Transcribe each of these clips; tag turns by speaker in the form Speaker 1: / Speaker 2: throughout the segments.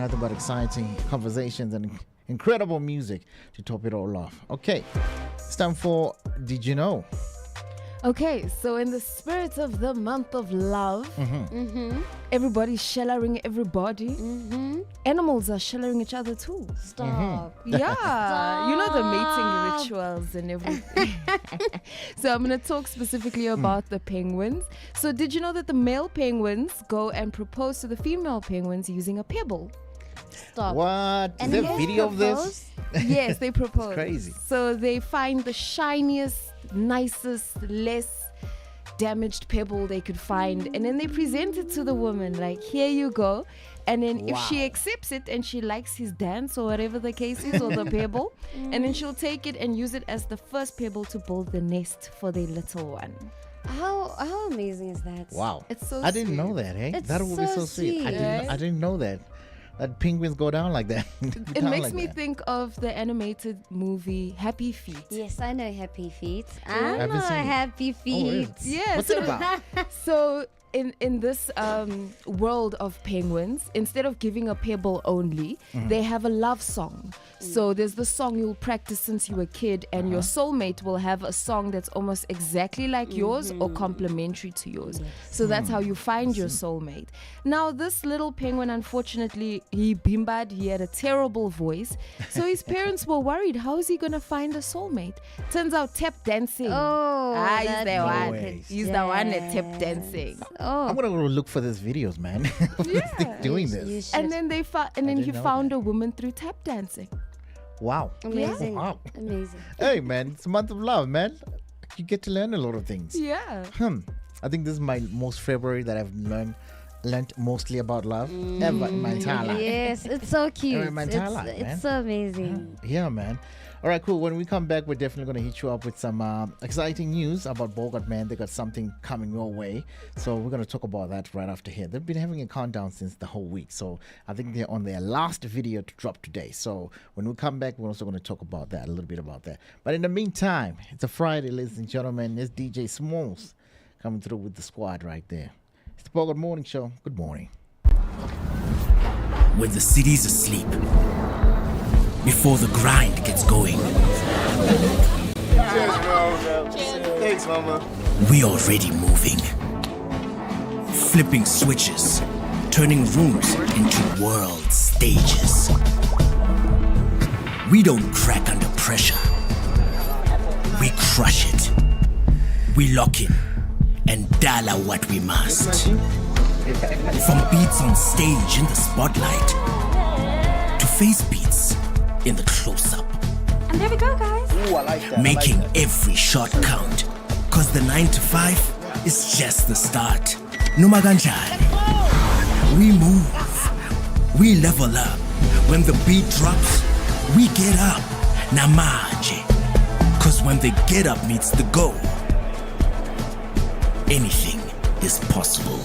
Speaker 1: Nothing but exciting conversations and incredible music to top it all off. Okay, it's time for Did You Know?
Speaker 2: Okay, so in the spirit of the month of love, everybody's shellering everybody. Animals are shellering each other too.
Speaker 3: Stop.
Speaker 2: Yeah,
Speaker 3: Stop.
Speaker 2: you know the mating rituals and everything. So I'm going to talk specifically about the penguins. So did you know that the male penguins go and propose to the female penguins using a pebble?
Speaker 3: Stop.
Speaker 1: What?
Speaker 3: And
Speaker 1: Is there video of this?
Speaker 2: Yes, they propose.
Speaker 1: Crazy.
Speaker 2: So they find the shiniest, nicest, less damaged pebble they could find, and then they present it to the woman like, here you go. And then if she accepts it and she likes his dance or whatever the case is, or the pebble, and then she'll take it and use it as the first pebble to build the nest for their little one.
Speaker 3: How amazing is that?
Speaker 1: Wow.
Speaker 2: It's so
Speaker 1: I didn't
Speaker 2: sweet.
Speaker 1: know that, eh?
Speaker 3: It's
Speaker 1: That would be
Speaker 3: so
Speaker 1: so sweet.
Speaker 3: sweet.
Speaker 1: I didn't know that. That penguins go down like that.
Speaker 2: It makes me think of the animated movie Happy Feet.
Speaker 3: Yes, I know Happy Feet. I
Speaker 1: Have you
Speaker 3: know
Speaker 1: seen it?
Speaker 3: Happy Feet.
Speaker 1: really?
Speaker 2: Yeah.
Speaker 1: What's
Speaker 2: so,
Speaker 1: it about?
Speaker 2: So in this world of penguins, instead of giving a pebble only, they have a love song. So there's the song you'll practice since you were a kid, and your soulmate will have a song that's almost exactly like yours or complementary to yours. So that's how you find your soulmate. Now this little penguin, unfortunately, he had a terrible voice. So his parents were worried, how is he going to find a soulmate? Turns out tap dancing.
Speaker 3: Oh,
Speaker 2: He's
Speaker 3: that
Speaker 2: the
Speaker 1: No
Speaker 2: one.
Speaker 1: ways.
Speaker 2: He's the one that tap dancing.
Speaker 1: I'm gonna go look for these videos, man. Doing
Speaker 3: You
Speaker 1: this.
Speaker 3: should.
Speaker 2: And then he
Speaker 1: didn't know
Speaker 2: found
Speaker 1: that.
Speaker 2: a woman through tap dancing.
Speaker 1: Wow.
Speaker 3: Amazing.
Speaker 1: Wow.
Speaker 3: Amazing.
Speaker 1: Hey, man, it's a month of love, man. You get to learn a lot of things.
Speaker 2: Yeah.
Speaker 1: I think this is my most February that I've learned mostly about love ever in my entire life.
Speaker 3: Yes, it's so cute.
Speaker 1: My entire life, man.
Speaker 3: It's so amazing.
Speaker 1: Yeah, man. All right, cool. When we come back, we're definitely going to hit you up with some exciting news about Bogart, man. They got something coming your way. So we're going to talk about that right after here. They've been having a countdown since the whole week. So I think they're on their last video to drop today. So when we come back, we're also going to talk about that, a little bit about that. But in the meantime, it's a Friday, ladies and gentlemen. It's DJ Smalls coming through with the squad right there. It's the Bogart Morning Show. Good morning.
Speaker 4: When the city's asleep, before the grind gets going,
Speaker 5: Cheers, bro. Thanks, mama.
Speaker 4: we already moving. Flipping switches, turning rooms into world stages. We don't crack under pressure. We crush it. We lock in and dollar what we must. From beats on stage in the spotlight to face beats in the close-up.
Speaker 6: And there we go, guys.
Speaker 5: Ooh, I like that.
Speaker 4: Making every shot count. Cause the 9 to 5 is just the start. Noma kanjani. We move. We level up. When the beat drops, we get up. Namanje. Cause when the get up meets the go, anything is possible.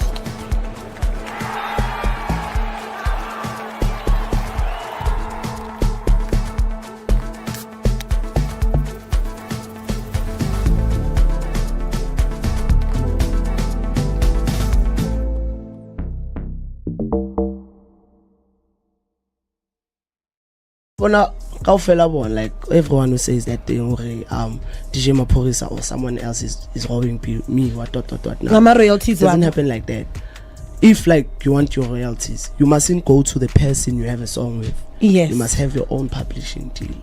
Speaker 7: Bona kaofela bona, like everyone who says that thing DJ Ramaphosa or someone else is robbing me what. No,
Speaker 6: My royalties
Speaker 7: it doesn't happen like that. If like you want your royalties, you mustn't go to the person you have a song with.
Speaker 6: Yes.
Speaker 7: You must have your own publishing deal,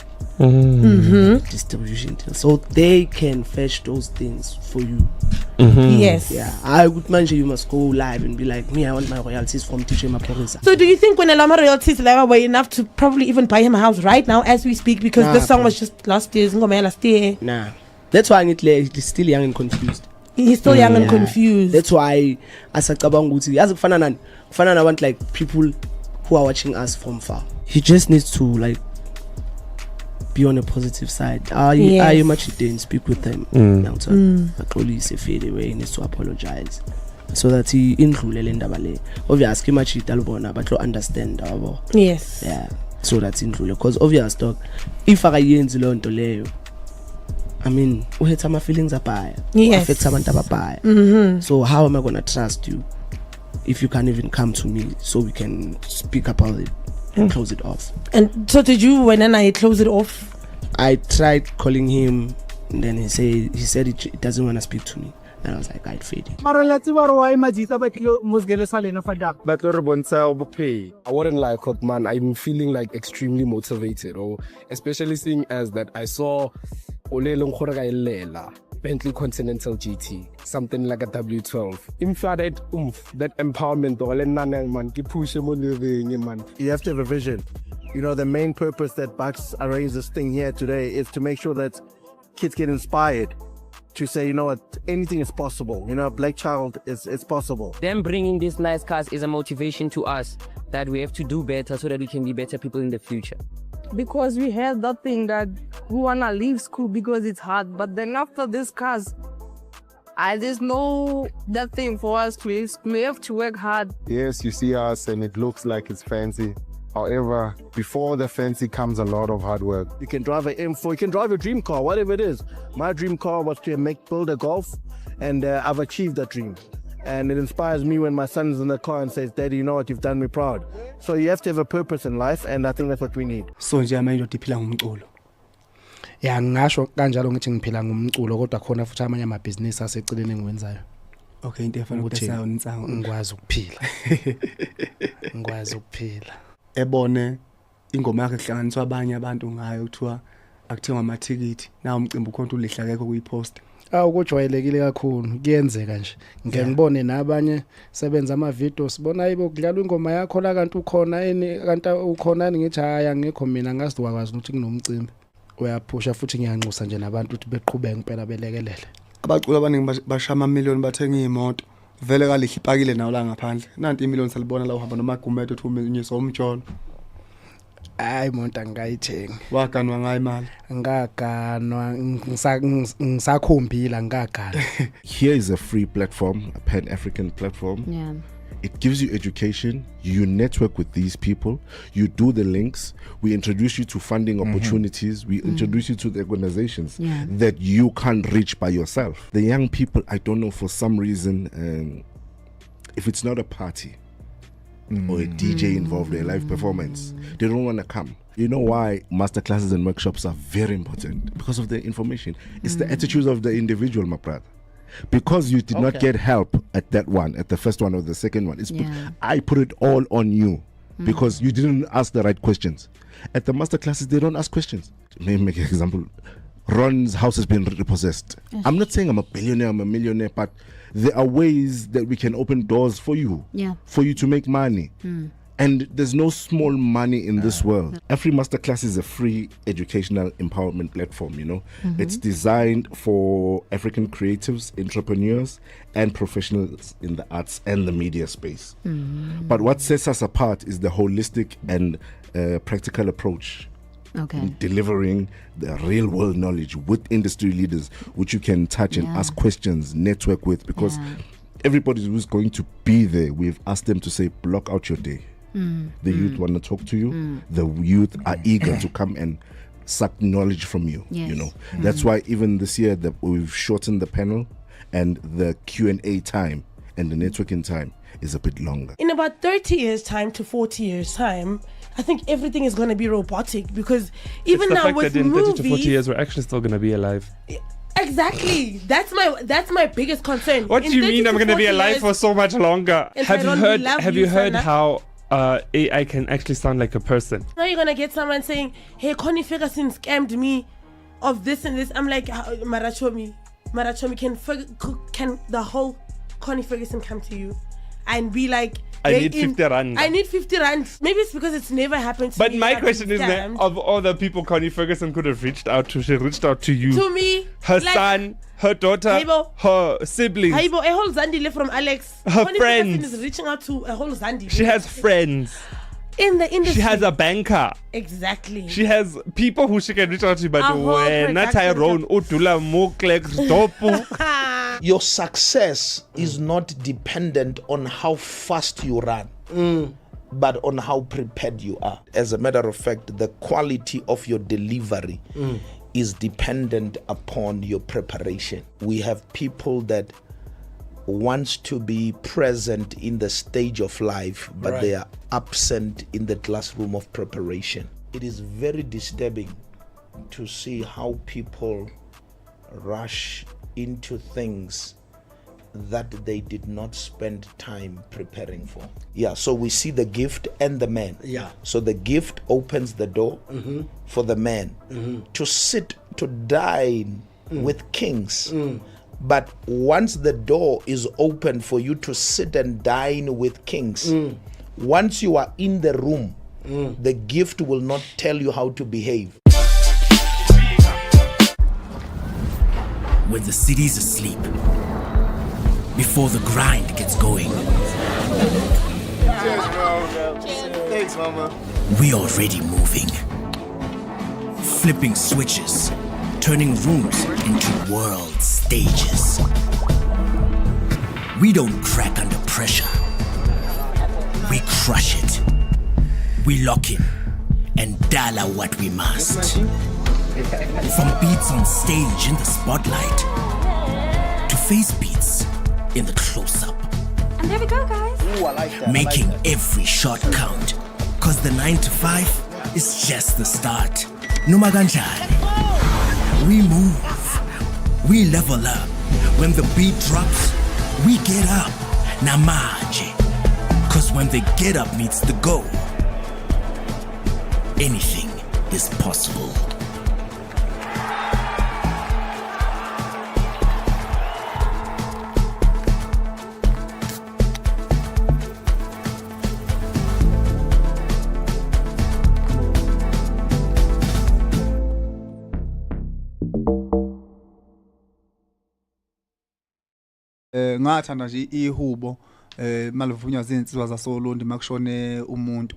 Speaker 7: distribution deal, so they can fetch those things for you.
Speaker 6: Yes.
Speaker 7: Yeah, I would mention you must go live and be like, me, I want my royalties from DJ Ramaphosa.
Speaker 6: So do you think when Elama royalties level were enough to probably even buy him a house right now as we speak? Because this song was just last year.
Speaker 7: Nah, that's why he's still young and confused.
Speaker 6: He's still young and confused.
Speaker 7: That's why as a kabanguti, as a fanana want like people who are watching us from far. He just needs to like be on a positive side. I much didn't speak with him. Actually, he fade away. He needs to apologize so that he indlulele indaba le. Obviously, much italbona, but to understand.
Speaker 6: Yes.
Speaker 7: Yeah. So that's indlulele because obvious dog. If I yenzi lonto leyo, I mean, we had some feelings apaya.
Speaker 6: Yes.
Speaker 7: Affect some apaya. So how am I gonna trust you if you can't even come to me so we can speak about it? close it off.
Speaker 6: And so did you, when I close it off?
Speaker 7: I tried calling him, and then he said he doesn't want to speak to me. And I was like, I'd fade it.
Speaker 5: I wouldn't lie, man. I'm feeling like extremely motivated, or especially seeing as that I saw Bentley Continental GT, something like a W12. Infrared that empowerment, man.
Speaker 8: You have to have a vision. You know, the main purpose that Bucks arranged this thing here today is to make sure that kids get inspired to say, you know what, anything is possible. You know, Black Child is possible.
Speaker 9: Them bringing these nice cars is a motivation to us that we have to do better so that we can be better people in the future.
Speaker 10: Because we had that thing that we wanna leave school because it's hard, but then after this cars, there's no that thing for us to use. We have to work hard.
Speaker 11: Yes, you see us and it looks like it's fancy. However, before the fancy comes a lot of hard work.
Speaker 8: You can drive an M4, you can drive a dream car, whatever it is. My dream car was to build a Golf, and I've achieved that dream. And it inspires me when my son's in the car and says, Daddy, you know what, you've done me proud. So you have to have a purpose in life, and I think that's what we need.
Speaker 7: So nje manje ndiphila ngumculo. Ya ngisho kanjalo ngithi ngiphila ngumculo kodwa khona futhi amanye amabhizinisi aseceleni engiwenzayo. Okay, into efana ukuthenga insango ngikwazi ukuphila. Ngikwazi ukuphila. Ebone ingoma yakhe kuhlanganiswa abanye abantu ngayo kuthiwa akuthengwa amathikithi. Na umcimbi ukhona ulihla kekho kuyipost. Ukujwayelekile kakhulu kuyenzeka nje ngeke ngibone nabanye sebenza ama videos sibona ayibo kudlala ingoma yakho la kanti ukhona kanti ukhona ngithi haya ngekho mina ngazi wakwazi ukuthi kunomcimbi uyaphusha futhi ngiyanxusa nje nabantu ukuthi beqhubeke impela belekelele abacula abaningi bashama million bathenga imoto vele kalihle ipakile nawo la ngaphandle nanti imillion salibona la uhamba noma gumeto uthi unyisa umtsholo hayi monto angayithenga waganwa ngayi imali ngaganwa ngisakhombila ngaganwa.
Speaker 12: Here is a free platform, a pan-African platform.
Speaker 3: Yeah.
Speaker 12: It gives you education, you network with these people, you do the links, we introduce you to funding opportunities, we introduce you to the organizations that you can't reach by yourself. The young people, I don't know, for some reason, if it's not a party or a DJ involved in a live performance, they don't want to come. You know why masterclasses and workshops are very important? Because of the information. It's the attitudes of the individual, my brother. Because you did not get help at that one, at the first one or the second one. I put it all on you because you didn't ask the right questions. At the masterclasses, they don't ask questions. Let me make an example. Ron's house has been repossessed. I'm not saying I'm a billionaire, I'm a millionaire, but there are ways that we can open doors for you, for you to make money. And there's no small money in this world. Every masterclass is a free educational empowerment platform, you know. It's designed for African creatives, entrepreneurs, and professionals in the arts and the media space. But what sets us apart is the holistic and practical approach. In delivering the real world knowledge with industry leaders, which you can touch and ask questions, network with, because everybody who's going to be there, we've asked them to say, block out your day. The youth want to talk to you. The youth are eager to come and suck knowledge from you. You know, that's why even this year that we've shortened the panel and the Q&A time and the networking time is a bit longer.
Speaker 6: In about 30 years time to 40 years time, I think everything is going to be robotic, because even now with
Speaker 13: that in
Speaker 6: movies,
Speaker 13: 30 to 40 years we're actually still going to be alive.
Speaker 6: Exactly. That's my biggest concern.
Speaker 13: What do you mean I'm going to be alive for so much longer? Have you heard how AI can actually sound like a person?
Speaker 6: Now you're going to get someone saying, hey, Connie Ferguson scammed me of this and this. I'm like, Marachomi, can the whole Connie Ferguson come to you and be like,
Speaker 13: I need 50 rand.
Speaker 6: I need 50 rand. Maybe it's because it's never happened to me.
Speaker 13: But my question is that of all the people Connie Ferguson could have reached out to, she reached out to you.
Speaker 6: To me.
Speaker 13: Her son, her daughter, her siblings.
Speaker 6: A whole Zandile from Alex.
Speaker 13: Her
Speaker 6: Connie
Speaker 13: friends.
Speaker 6: Ferguson is reaching out to a whole Zandile.
Speaker 13: She has friends.
Speaker 6: In the industry.
Speaker 13: She has a banker.
Speaker 6: Exactly.
Speaker 13: She has people who she can reach out to, but when Tyrone, Utula, Moklex, Dopu.
Speaker 14: Your success is not dependent on how fast you run, but on how prepared you are. As a matter of fact, the quality of your delivery is dependent upon your preparation. We have people that wants to be present in the stage of life, but they are absent in the classroom of preparation. It is very disturbing to see how people rush into things that they did not spend time preparing for. Yeah, so we see the gift and the man.
Speaker 7: Yeah.
Speaker 14: So the gift opens the door for the man to sit, to dine with kings. But once the door is open for you to sit and dine with kings, once you are in the room, the gift will not tell you how to behave.
Speaker 4: When the city's asleep, before the grind gets going,
Speaker 15: Thanks, Mama.
Speaker 4: we already moving. Flipping switches, turning rooms into world stages. We don't crack under pressure. We crush it. We lock in and dial out what we must. From beats on stage in the spotlight to face beats in the close-up.
Speaker 3: And there we go, guys.
Speaker 15: Ooh, I like that.
Speaker 4: Making every shot count. Cause the 9 to 5 is just the start. Numaganjani. We move. We level up. When the beat drops, we get up. Namaje. Cause when the get up meets the go, anything is possible.
Speaker 16: Ngathanda nje ihubo malivunywa izinsizwa zasoLondi makushone umuntu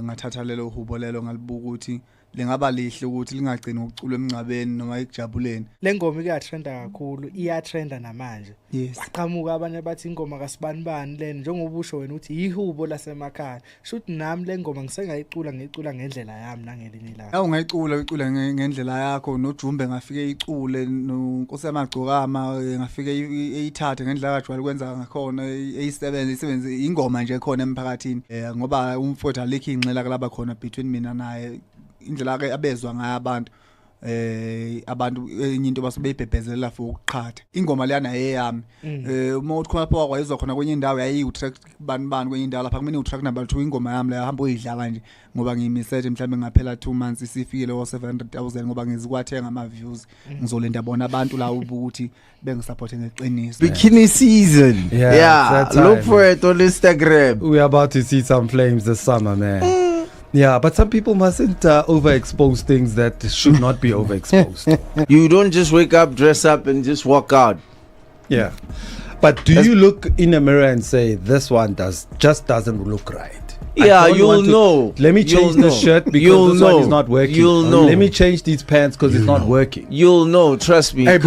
Speaker 16: ngathatha lelo hubo lelo ngalibuka ukuthi lengaba lihle ukuthi lingagcina ukucula emncabeni noma ekujabuleni.
Speaker 17: Lengoma iyatrenda kakhulu, iyatrenda namanje.
Speaker 16: Yes.
Speaker 17: Waqhamuka abanye bathi ingoma kaSibanibani lena njengoba usho wena uthi ihubo lasemakhaya. Shuthi nami lengoma ngisengayicula ngicula ngendlela yami nangelinye ilanga.
Speaker 16: Awu ngayicula ngendlela yakho noJumbe ngafike icule noNkosi yamagcokama ngafike eyithathe ngendlela kajwayele kwenza ngakhona isebenze ingoma nje khona emphakathini ngoba umfowethu alikho inxela kalaba khona between mina naye indlela ke abezwa ngayo abantu enye into basebeyibhebhezelela for ukuqhatha ingoma leyana eyami uma uthi khona pha kwayizwa khona kwenye indawo yayiyi-track bani kwenye indawo lapha kumina u-track number 2 ingoma yami leyo hamba uyidlala nje ngoba ngiyimisethe mhlawumbe ngaphela 2 months isifikile o 700,000 ngoba ngizikwathenga ama-views ngizolinda bona abantu la ukuthi bengisupporte ngeqiniso.
Speaker 18: Bikini season. Yeah. Look for it on Instagram.
Speaker 19: We're about to see some flames this summer, man. Yeah, but some people mustn't overexpose things that should not be overexposed.
Speaker 18: You don't just wake up, dress up, and just walk out.
Speaker 19: Yeah. But do you look in a mirror and say, this one doesn't look right?
Speaker 18: Yeah, you'll know.
Speaker 19: Let me change the shirt because this one is not working.
Speaker 18: You'll know.
Speaker 19: Let me change these pants because it's not working.
Speaker 18: You'll know, trust me.
Speaker 19: Hey,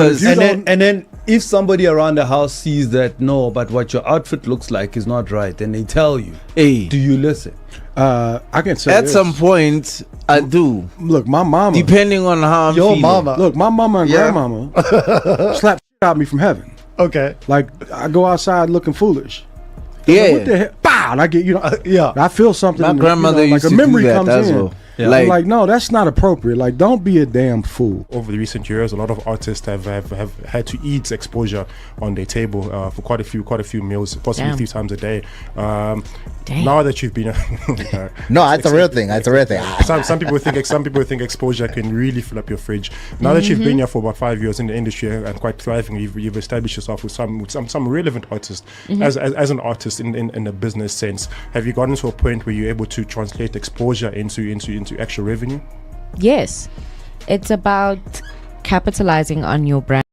Speaker 19: and then if somebody around the house sees that, no, but what your outfit looks like is not right, and they tell you,
Speaker 18: hey,
Speaker 19: do you listen?
Speaker 11: I can say
Speaker 18: at some point I do.
Speaker 11: Look, my mama,
Speaker 18: depending on how I'm feeling.
Speaker 11: Mama. Look, my mama and grandmama slap out of me from heaven.
Speaker 19: Okay.
Speaker 11: Like I go outside looking foolish.
Speaker 18: Yeah.
Speaker 11: Like, what the hell? Bow! And I get, I feel something.
Speaker 18: My grandmother used
Speaker 11: like
Speaker 18: to
Speaker 11: a memory
Speaker 18: do that
Speaker 11: comes
Speaker 18: as
Speaker 11: in.
Speaker 18: well.
Speaker 11: Yeah. Like, I'm like, no, that's not appropriate. Like, don't be a damn fool.
Speaker 20: Over the recent years, a lot of artists have had to eat exposure on their table for quite a few meals, possibly 3 times a day. Now that you've been,
Speaker 1: no, it's a real thing. It's a real thing.
Speaker 20: Some people think exposure can really fill up your fridge. Now that you've been here for about 5 years in the industry and quite thriving, you've established yourself with some relevant artists as an artist in a business sense. Have you gotten to a point where you're able to translate exposure into actual revenue?
Speaker 21: Yes, it's about capitalizing on your brand.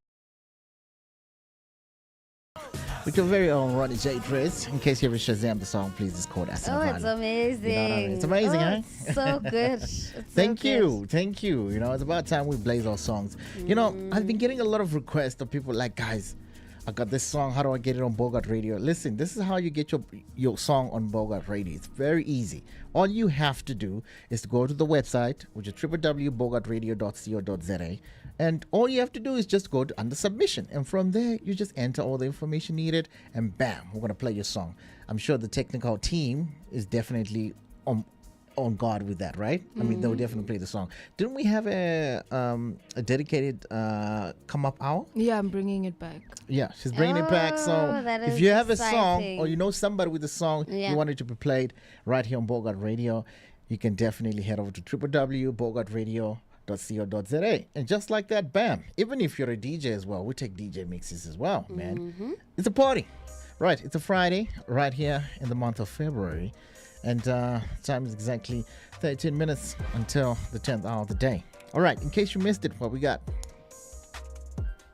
Speaker 1: With your very own Ronnie J. Dress. In case you ever Shazam the song, please, it's called Asana.
Speaker 3: Oh, it's amazing.
Speaker 1: You know what I mean? It's amazing, huh?
Speaker 3: It's so good.
Speaker 1: Thank you. You know, it's about time we blaze our songs. You know, I've been getting a lot of requests of people like, guys, I got this song. How do I get it on Bogart Radio? Listen, this is how you get your song on Bogart Radio. It's very easy. All you have to do is to go to the website, which is www.bogartradio.co.za, and all you have to do is just go to under submission, and from there you just enter all the information needed, and bam, we're gonna play your song. I'm sure the technical team is definitely on guard with that, right? I mean, they'll definitely play the song. Didn't we have a dedicated come up hour?
Speaker 2: Yeah, I'm bringing it back.
Speaker 1: Yeah, she's bringing it back. So if you have a song or you know somebody with a song you want it to be played right here on Bogart Radio, you can definitely head over to www.bogartradio.co.za. And just like that, bam. Even if you're a DJ as well, we take DJ mixes as well, man. It's a party. Right, it's a Friday right here in the month of February. And time is exactly 13 minutes until the 10th hour of the day. All right, in case you missed it, what we got?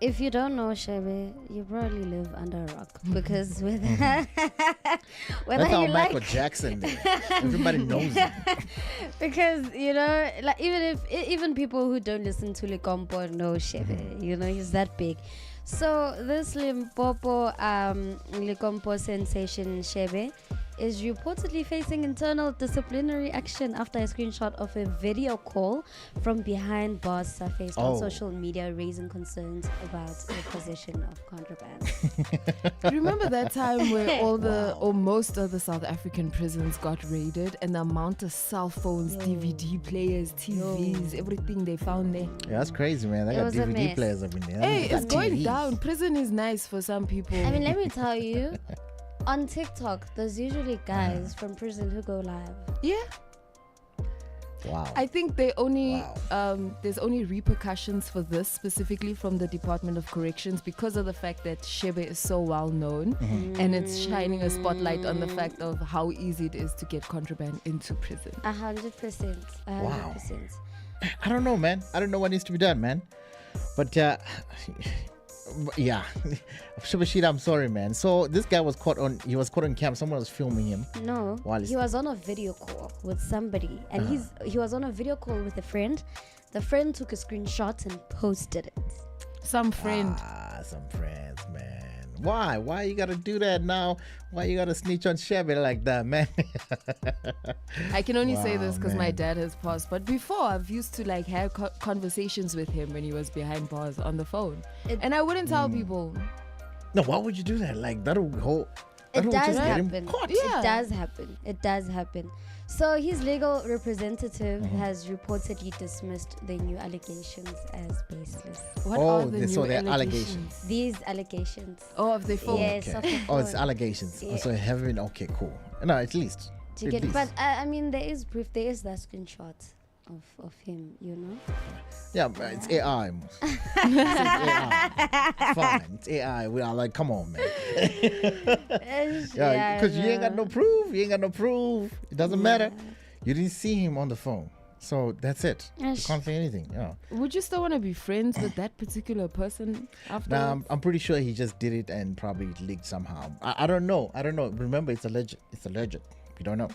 Speaker 3: If you don't know, Shebe, you probably live under a rock because whether
Speaker 1: That's how
Speaker 3: you
Speaker 1: Michael
Speaker 3: like
Speaker 1: Jackson did. Everybody knows it.
Speaker 3: because like even people who don't listen to Likompo know Shebe. He's that big. So this Limpopo Likompo sensation Shebe is reportedly facing internal disciplinary action after a screenshot of a video call from behind bars surfaced on social media, raising concerns about the possession of contraband.
Speaker 2: Remember that time where or most of the South African prisons got raided, and the amount of cell phones, DVD players, TVs, everything they found there?
Speaker 1: Yeah, that's crazy, man. They got DVD players up in there.
Speaker 2: Hey, it's going down. Prison is nice for some people.
Speaker 3: I mean, let me tell you, on TikTok, there's usually guys from prison who go live.
Speaker 2: Yeah.
Speaker 1: Wow.
Speaker 2: I think there's only repercussions for this specifically from the Department of Corrections because of the fact that Shebe is so well known, and it's shining a spotlight on the fact of how easy it is to get contraband into prison.
Speaker 3: 100%. 100%.
Speaker 1: Wow. I don't know, man. I don't know what needs to be done, man. But yeah, Shibashida, I'm sorry, man. So this guy was caught on camera. Someone was filming him.
Speaker 3: No, he was on a video call with somebody, and he was on a video call with a friend. The friend took a screenshot and posted it.
Speaker 2: Some friends,
Speaker 1: man. Why you gotta do that now? Why you gotta snitch on Shebe like that, man?
Speaker 2: I can only say this because my dad has passed, but before I've used to like have conversations with him when he was behind bars on the phone, and I wouldn't tell people.
Speaker 1: No, why would you do that? Like that'll
Speaker 3: It does happen.
Speaker 2: Yeah.
Speaker 3: It does happen. So his legal representative has reportedly dismissed the new allegations as baseless.
Speaker 2: What are the new allegations?
Speaker 3: These allegations.
Speaker 2: Oh, of the phone.
Speaker 3: Yes,
Speaker 1: okay.
Speaker 3: of the phone.
Speaker 1: It's allegations.
Speaker 3: Yeah.
Speaker 1: So haven't. Okay, cool. No, at least.
Speaker 3: But I mean, there is proof. There is that screenshot of him.
Speaker 1: Yeah, but it's AI. It's AI. Fine, it's AI. We are like, come on, man. Yeah, because you ain't got no proof. It doesn't matter. You didn't see him on the phone, so that's it. You can't say anything. Yeah.
Speaker 2: Would you still want to be friends with that particular person after?
Speaker 1: Nah, I'm pretty sure he just did it and probably leaked somehow. I don't know. Remember, it's alleged. We don't know.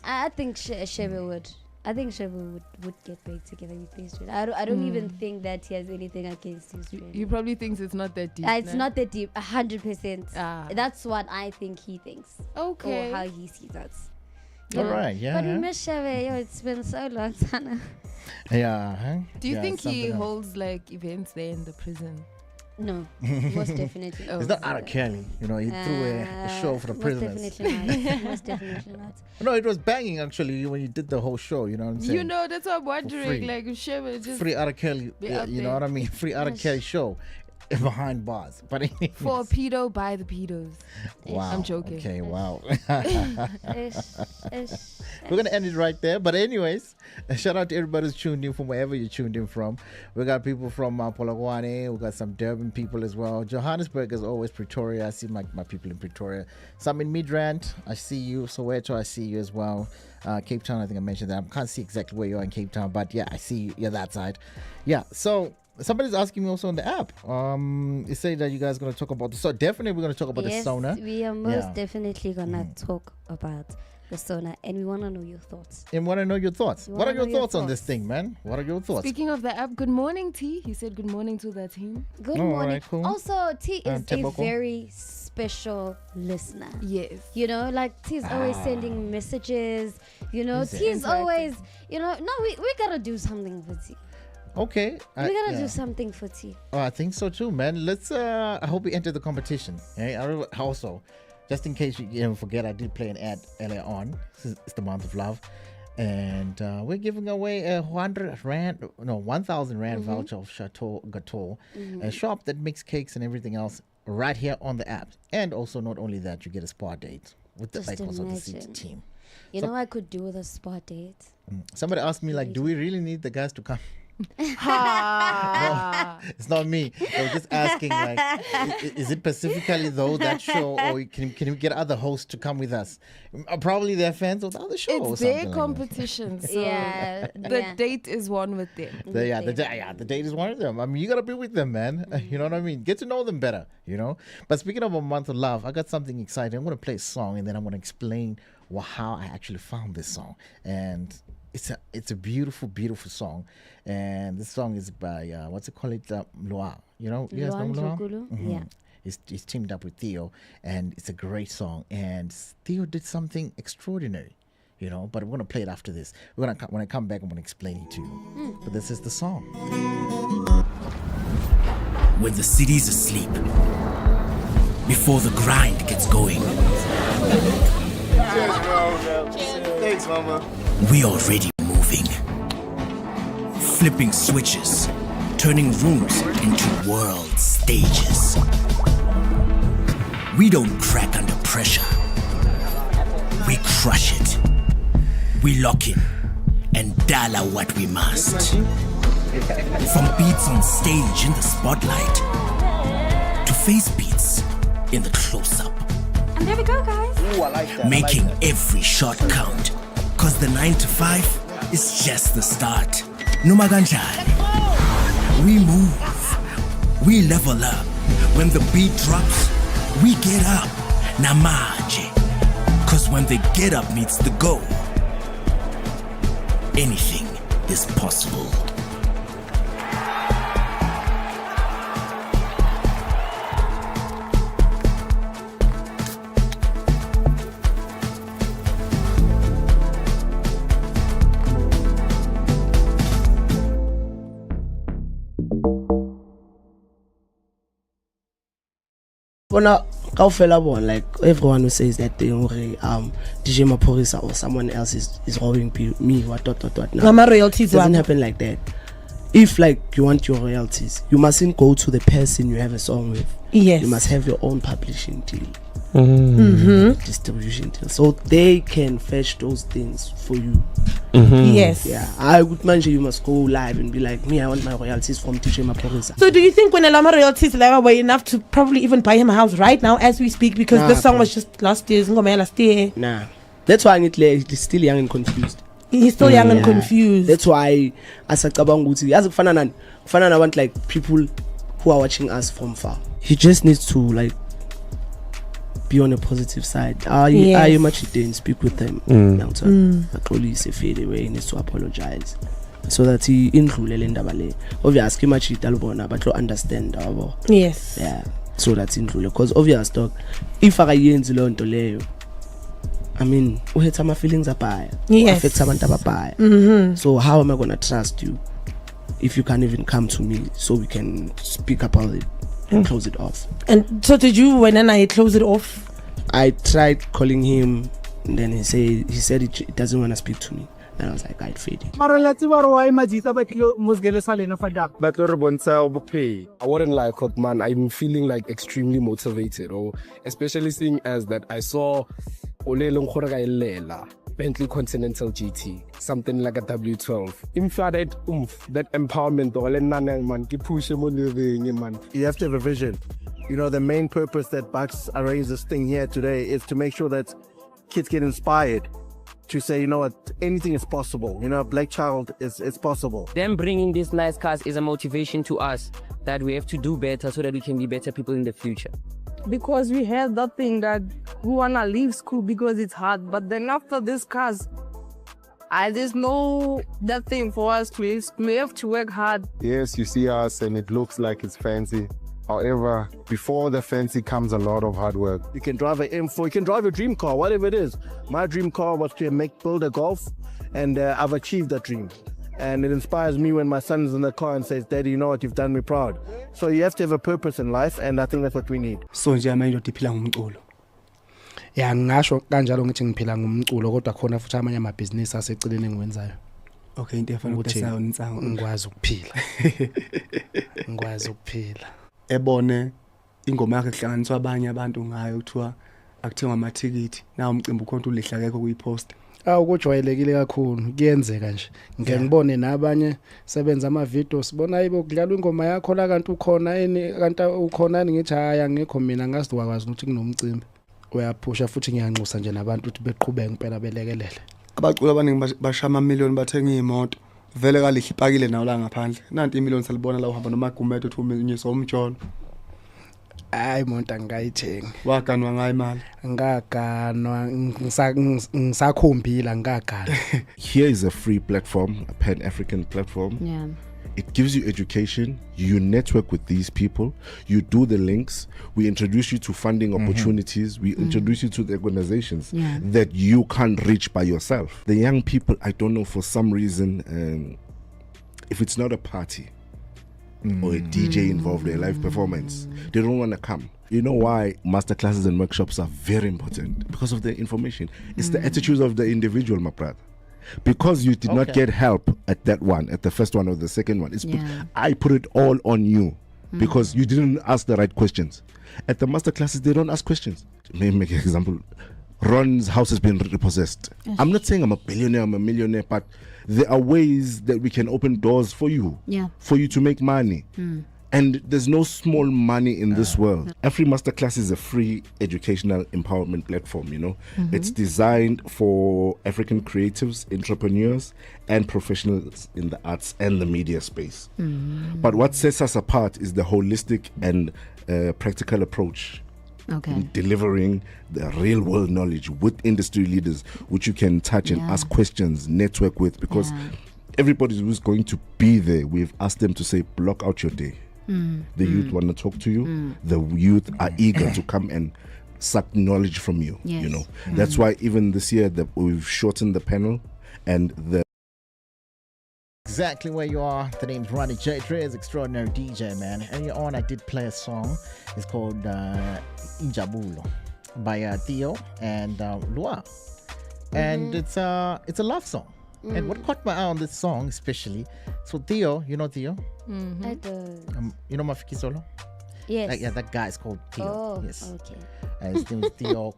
Speaker 3: I think Shebe would. I think Shebe would get back together with his friend. I don't even think that he has anything against his friend.
Speaker 2: He probably thinks it's not that deep.
Speaker 3: It's not that deep, 100%. That's what I think he thinks.
Speaker 2: Okay.
Speaker 3: Or how he sees us.
Speaker 1: All right, yeah.
Speaker 3: But we miss Shebe. It's been so long, Sana.
Speaker 1: Yeah. Huh?
Speaker 2: Do you think he holds like events there in the prison?
Speaker 3: No, most definitely.
Speaker 1: It's not R. Kelly. He threw a show for the prisoners.
Speaker 3: Most definitely not.
Speaker 1: No, it was banging actually when you did the whole show. You know what I'm saying?
Speaker 2: That's what I'm wondering. Like, Shebe just
Speaker 1: free R. Kelly. You know what I mean? Free R. Kelly show behind bars. But anyways.
Speaker 2: For a pedo by the pedos.
Speaker 1: Wow.
Speaker 2: I'm joking.
Speaker 1: Okay, wow. We're going to end it right there. But anyways, shout out to everybody who's tuned in from wherever you tuned in from. We got people from Polokwane. We got some Durban people as well. Johannesburg is always Pretoria. I see my people in Pretoria. Some in Midrand. I see you. Soweto, I see you as well. Cape Town, I think I mentioned that. I can't see exactly where you are in Cape Town. But yeah, I see you. You're that side. Yeah, so... Somebody's asking me also on the app. You say that you guys are going to talk about the... So definitely we're going to talk about the SONA.
Speaker 3: We are most definitely going to talk about the SONA, and we want to know your thoughts.
Speaker 1: And want to know your thoughts. What are your thoughts on this thing, man? What are your thoughts?
Speaker 2: Speaking of the app, good morning, T. He said good morning to the team.
Speaker 3: Good morning.
Speaker 1: Right, cool.
Speaker 3: Also, T is a
Speaker 1: Teboko.
Speaker 3: very special listener.
Speaker 2: Yes.
Speaker 3: You know, like T's always sending messages. You know,
Speaker 1: Is it?
Speaker 3: T's always, you know, no, we gotta do something for T.
Speaker 1: Okay.
Speaker 3: We gotta do something for T.
Speaker 1: Oh, I think so too, man. Let's. I hope we enter the competition. Also, just in case you forget, I did play an ad earlier on. It's the month of love, and we're giving away a 1,000 rand voucher of Chateau Gateaux, a shop that makes cakes and everything else right here on the app. And also, not only that, you get a spa date with the Cycles of the City team.
Speaker 3: You know, I could do with a spa date.
Speaker 1: Somebody asked me, like, do we really need the guys to come? No, it's not me. I was just asking, like, is it specifically though that show, or can we get other hosts to come with us? Probably they're fans of the other show.
Speaker 2: It's their competition. So the date is one with them.
Speaker 1: The date is one of them. I mean, you gotta be with them, man. You know what I mean? Get to know them better. You know. But speaking of a month of love, I got something exciting. I'm gonna play a song, and then I'm gonna explain how I actually found this song. And it's a beautiful, beautiful song, and this song is by what's it called? Loa. You know, you guys know Loa?
Speaker 3: Yeah.
Speaker 1: He's teamed up with Theo, and it's a great song. And Theo did something extraordinary, you know. But we're gonna play it after this. When I come back, I'm gonna explain it to you. But this is the song.
Speaker 4: When the city's asleep, before the grind gets going.
Speaker 15: Cheers, bro. Thanks, mama.
Speaker 4: We already moving. Flipping switches, turning rooms into world stages. We don't crack under pressure. We crush it. We lock in and dial out what we must. From beats on stage in the spotlight to face beats in the close-up.
Speaker 3: And there we go, guys.
Speaker 15: Ooh, I like that.
Speaker 4: Making every shot count. Cause the 9 to 5 is just the start. Noma kanjani. We move. We level up. When the beat drops, we get up. Namaje. Cause when the get up meets the go, anything is possible.
Speaker 7: Bona kaofela bona, like everyone who says that they DJ Maphorisa or someone else is robbing me what. No,
Speaker 6: my royalties
Speaker 7: doesn't happen like that. If like you want your royalties, you mustn't go to the person you have a song with.
Speaker 6: Yes,
Speaker 7: you must have your own publishing deal.
Speaker 6: Distribution
Speaker 7: deal, so they can fetch those things for you.
Speaker 6: Yes.
Speaker 7: Yeah, I would mention you must go live and be like, me, I want my royalties from DJ Maphorisa.
Speaker 6: So do you think when Elama royalties level were enough to probably even buy him a house right now as we speak, because this song was just last year?
Speaker 7: Nah, that's why he's still young and confused.
Speaker 6: He's still young and confused.
Speaker 7: That's why as a kabanguti, as a fanana want like people who are watching us from far. He just needs to like be on a positive side. I much didn't speak with them. Actually, say fade away. He needs to apologize so that he include Lendabale. Obviously, much Italbona, but to understand.
Speaker 6: Yes.
Speaker 7: Yeah. So that's include because obviously, if I yen zilon to leo, I mean, we had some feelings apaya.
Speaker 6: Yes.
Speaker 7: So how am I gonna trust you if you can't even come to me so we can speak about it and close it off?
Speaker 6: And so did you when I close it off?
Speaker 7: I tried calling him, and then he said he doesn't want to speak to me. And I was like, I'd fade it.
Speaker 8: I wouldn't lie, man. I'm feeling like extremely motivated, or especially seeing as that I saw Bentley Continental GT, something like a W12. That empowerment, man. You have to have a vision. You know, the main purpose that Bucks arranged this thing here today is to make sure that kids get inspired to say, you know what, anything is possible. You know, a black child is possible.
Speaker 9: Them bringing these nice cars is a motivation to us that we have to do better so that we can be better people in the future.
Speaker 10: because we had that thing that we wanna leave school because it's hard. But then after this class, there's no that thing for us to use. We have to work hard.
Speaker 11: Yes, you see us and it looks like it's fancy. However, before the fancy comes a lot of hard work.
Speaker 8: You can drive an M4, you can drive a dream car, whatever it is. My dream car was to build a Golf, and I've achieved that dream. And it inspires me when my son's in the car and says, Daddy, you know what, you've done me proud. So you have to have a purpose in life, and I think that's what we need.
Speaker 7: So nje manje ndiphila ngumculo. Ya ngisho kanjalo ngithi ngiphila ngumculo kodwa khona futhi amanye amabhizinisi aseceleni engiwenzayo. Okay, into efana ukuthenga unsango ngikwazi ukuphila. Ngikwazi ukuphila. Ebone ingoma yakhe kuhlanganiswa abanye abantu ngayo kuthiwa akuthengwa amathikithi. Na umcimbi ukhonto ulihla akekho kuyipost. Ukujwayelekile kakhulu kuyenzeka nje ngeke ngibone nabanye sebenza ama video sibona ayibo kudlala ingoma yakho la kanti ukhona kanti ukhona ngithi hayi angekho mina ngasidwakwazi ukuthi kunomcimbi uyaphusha futhi ngiyanxusa nje nabantu ukuthi beqhubeke impela belekelele abacula abaningi bashama amamiliyoni bathenga imoto vele kalihle ipakile nawo la ngaphandle nanti imiliyoni salibona la uhamba nomagumedo uthi uminyisa umjolo. Hayi monta ngayithenga waganwa ngayi imali ngaganwa ngisakhombila ngagana.
Speaker 12: Here is a free platform, a pan-African platform.
Speaker 21: Yeah.
Speaker 12: It gives you education, you network with these people, you do the links, we introduce you to funding opportunities, we introduce you to the organizations that you can't reach by yourself. The young people, I don't know, for some reason, if it's not a party or a DJ involved in a live performance, they don't want to come. You know why masterclasses and workshops are very important? Because of the information. It's the attitudes of the individual, my brother. Because you did not get help at that one, at the first one or the second one. I put it all on you because you didn't ask the right questions. At the masterclasses, they don't ask questions. Let me make an example. Ron's house has been repossessed. I'm not saying I'm a billionaire, I'm a millionaire, but there are ways that we can open doors for you, for you to make money. And there's no small money in this world. Every masterclass is a free educational empowerment platform, you know. It's designed for African creatives, entrepreneurs, and professionals in the arts and the media space. But what sets us apart is the holistic and practical approach. In delivering the real world knowledge with industry leaders, which you can touch and ask questions, network with, because everybody who's going to be there, we've asked them to say, block out your day. The youth want to talk to you. The youth are eager to come and suck knowledge from you. You know, that's why even this year that we've shortened the panel and the
Speaker 1: exactly where you are. The name's Ronnie J. Dre's extraordinary DJ, man. Earlier on, I did play a song. It's called Injabulo by Theo and Lua, and it's a love song. And what caught my eye on this song, especially, so Theo, you know Theo?
Speaker 3: I do.
Speaker 1: You know Mafiki Solo?
Speaker 3: Yes.
Speaker 1: Yeah, that guy is called Theo.
Speaker 3: Oh,
Speaker 1: yes.
Speaker 3: okay.
Speaker 1: His name is Theo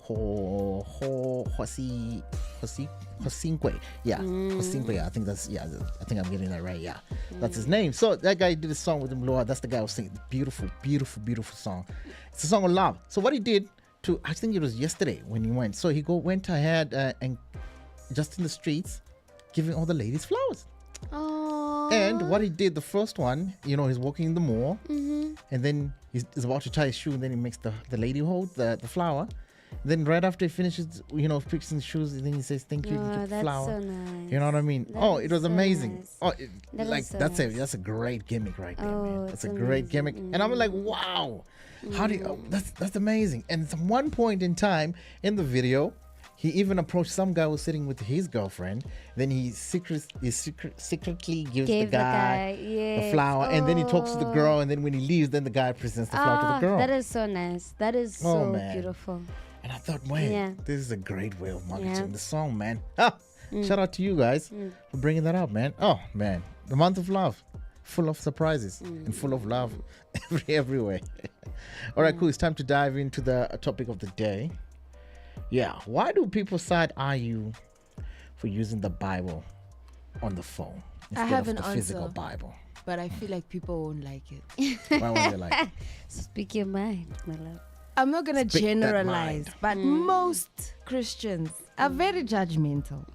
Speaker 1: Hosinkwe. Yeah, Hosinkwe. I think I think I'm getting that right. Yeah, that's his name. So that guy did a song with him, Lord. That's the guy who was singing. Beautiful, beautiful, beautiful song. It's a song of love. So what he did I think it was yesterday when he went. So he went ahead and just in the streets, giving all the ladies flowers.
Speaker 3: Oh.
Speaker 1: And what he did, the first one, you know, he's walking in the mall, and then he's about to tie his shoe, and then he makes the lady hold the flower. Then right after he finishes, you know, fixing the shoes, and then he says, "Thank you,
Speaker 3: Oh,
Speaker 1: the
Speaker 3: that's
Speaker 1: flower."
Speaker 3: so nice.
Speaker 1: You know what I mean? It was
Speaker 3: so
Speaker 1: amazing.
Speaker 3: nice.
Speaker 1: That's a great gimmick right there, man. That's a great gimmick. And I'm like, wow, how do you? That's amazing. And at one point in time in the video, he even approached some guy who was sitting with his girlfriend. Then he secretly gives the guy the flower, and then he talks to the girl, and then when he leaves, then the guy presents the flower to the girl.
Speaker 3: That is so nice. That is so beautiful.
Speaker 1: And I thought, man, this is a great way of marketing the song, man. Shout out to you guys for bringing that up, man. Oh, man. The month of love, full of surprises and full of love everywhere. All right, cool. It's time to dive into the topic of the day. Yeah. Why do people side eye you for using the Bible on the phone instead of the physical Bible?
Speaker 2: But I feel like people won't like it.
Speaker 1: Why won't they like it?
Speaker 3: Speak your mind, my love.
Speaker 2: I'm not going to generalize, but most Christians are very judgmental.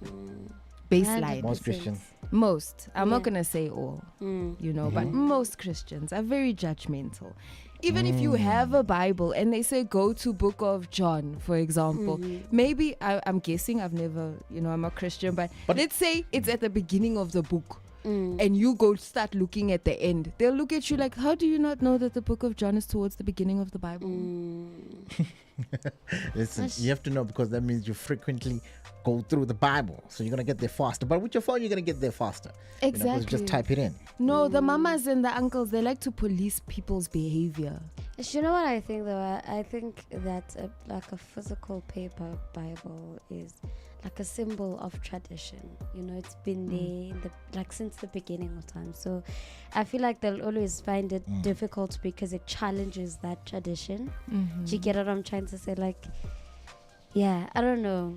Speaker 2: Baseline.
Speaker 1: Most Christians.
Speaker 2: Most. I'm not going to say all, you know, but most Christians are very judgmental. Even if you have a Bible and they say go to book of John, for example, maybe I'm guessing, I've never, I'm a Christian, but let's say it's at the beginning of the book. And you go start looking at the end, they'll look at you like, how do you not know that the book of John is towards the beginning of the Bible?
Speaker 1: Listen, you have to know, because that means you frequently go through the Bible, so you're gonna get there faster. But with your phone, you're gonna get there faster.
Speaker 2: Exactly.
Speaker 1: Just type it in.
Speaker 2: No, the mamas and the uncles, they like to police people's behavior.
Speaker 3: You know what I think though? I think that like a physical paper Bible is like a symbol of tradition. It's been there since the beginning of time. So I feel like they'll always find it difficult because it challenges that tradition. Do you get what I'm trying to say? Like, yeah, I don't know,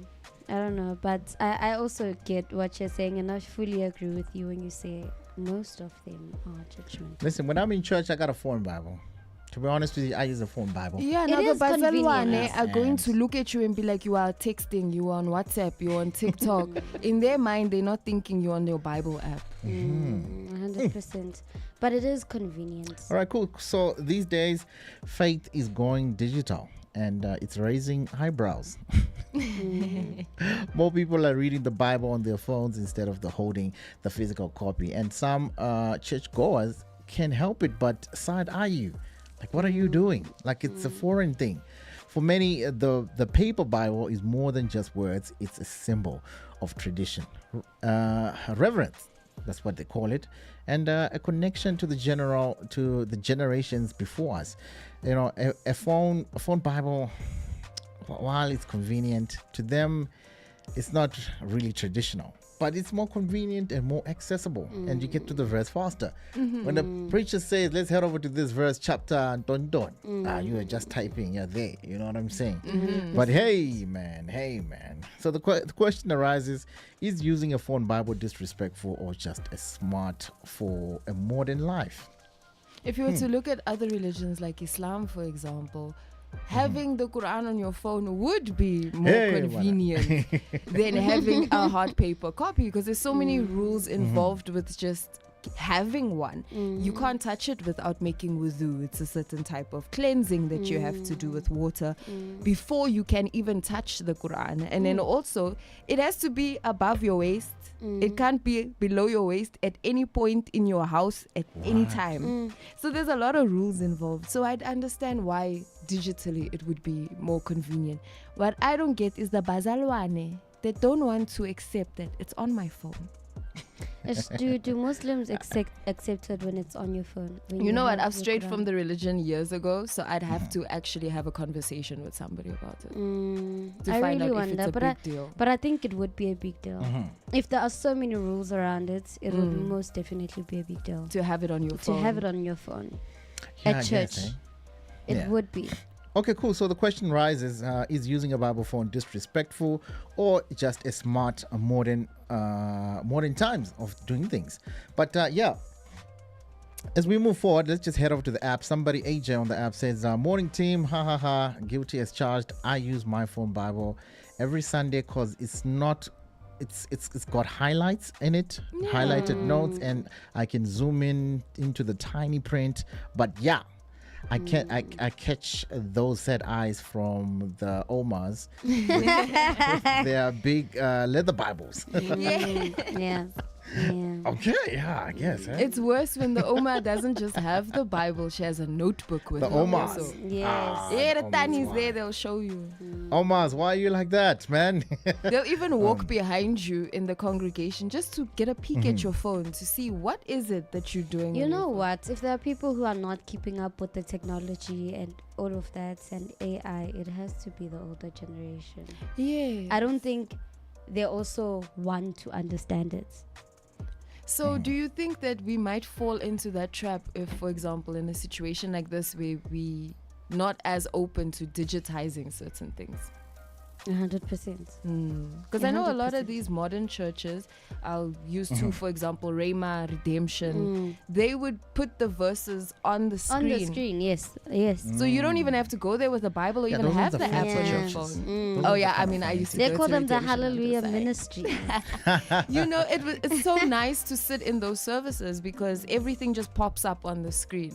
Speaker 3: but I also get what you're saying, and I fully agree with you when you say most of them are judgmental.
Speaker 1: Listen, when I'm in church, I got a phone Bible. To be honest with you, I use a phone Bible.
Speaker 2: Yeah, now the Bazalwane are going to look at you and be like, you are texting, you are on WhatsApp, you are on TikTok. In their mind, they're not thinking you're on your Bible app.
Speaker 3: 100%. But it is convenient.
Speaker 1: All right, cool. So these days, faith is going digital, and it's raising eyebrows. More people are reading the Bible on their phones instead of holding the physical copy. And some churchgoers can't help it but side eye you. Like, what are you doing? Like, it's a foreign thing. For many, the paper Bible is more than just words. It's a symbol of tradition, reverence. That's what they call it, and a connection to the generations before us. A phone Bible, while it's convenient to them, it's not really traditional. But it's more convenient and more accessible, and you get to the verse faster. When the preacher says, let's head over to this verse, chapter, you are just typing, you're there. You know what I'm saying? But hey, man. So the question arises, is using a phone Bible disrespectful or just a smart for a modern life?
Speaker 2: If you were to look at other religions like Islam, for example, having the Quran on your phone would be more convenient than having a hard paper copy, because there's so many rules involved with just having one. You can't touch it without making wudu. It's a certain type of cleansing that you have to do with water before you can even touch the Quran. And then also, it has to be above your waist. It can't be below your waist at any point in your house at any time. So there's a lot of rules involved. So I'd understand why digitally it would be more convenient. What I don't get is the Bazalwane that don't want to accept that it's on my phone.
Speaker 3: Do Muslims accept it when it's on your phone?
Speaker 2: You know what? I've strayed from the religion years ago, so I'd have to actually have a conversation with somebody about it.
Speaker 3: I really wonder, but I think it would be a big deal. If there are so many rules around it, it would most definitely be a big deal
Speaker 2: to have it on your phone.
Speaker 3: At church, it would be.
Speaker 1: Okay, cool. So the question rises, is using a Bible phone disrespectful or just a smart, modern times of doing things? But as we move forward, let's just head over to the app. Somebody, AJ on the app, says, morning team, guilty as charged. I use my phone Bible every Sunday because it's got highlights in it, highlighted notes, and I can zoom into the tiny print. But I catch those sad eyes from the Omas with their big leather Bibles. Okay, I guess.
Speaker 2: It's worse when the Oma doesn't just have the Bible, she has a notebook with
Speaker 1: the
Speaker 2: her.
Speaker 1: Omas.
Speaker 2: Also.
Speaker 3: Yes.
Speaker 2: The Tani's there, they'll show you.
Speaker 1: Omas, why are you like that, man?
Speaker 2: They'll even walk behind you in the congregation just to get a peek at your phone to see what is it that you're doing.
Speaker 3: You know what? If there are people who are not keeping up with the technology and all of that and AI, it has to be the older generation.
Speaker 2: Yeah.
Speaker 3: I don't think they also want to understand it.
Speaker 2: So do you think that we might fall into that trap if, for example, in a situation like this where we not as open to digitizing certain things?
Speaker 3: 100%.
Speaker 2: Because I know a lot of these modern churches, I'll use two, for example, Rhema, Redemption, they would put the verses on the screen.
Speaker 3: On the screen, yes.
Speaker 2: So you don't even have to go there with the Bible or even have the app on your phone. Oh yeah, I mean, I used to
Speaker 3: They
Speaker 2: go
Speaker 3: call
Speaker 2: to
Speaker 3: them the
Speaker 2: Redemption
Speaker 3: Hallelujah Ministry.
Speaker 2: You know, it's so nice to sit in those services because everything just pops up on the screen.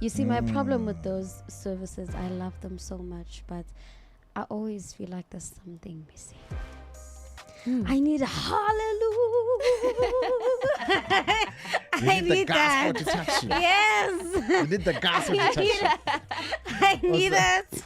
Speaker 3: You see, my problem with those services, I love them so much, but I always feel like there's something missing. I need a hallelujah. I need that.
Speaker 1: To touch you.
Speaker 3: Yes.
Speaker 1: You need the gospel to touch you.
Speaker 3: I need it.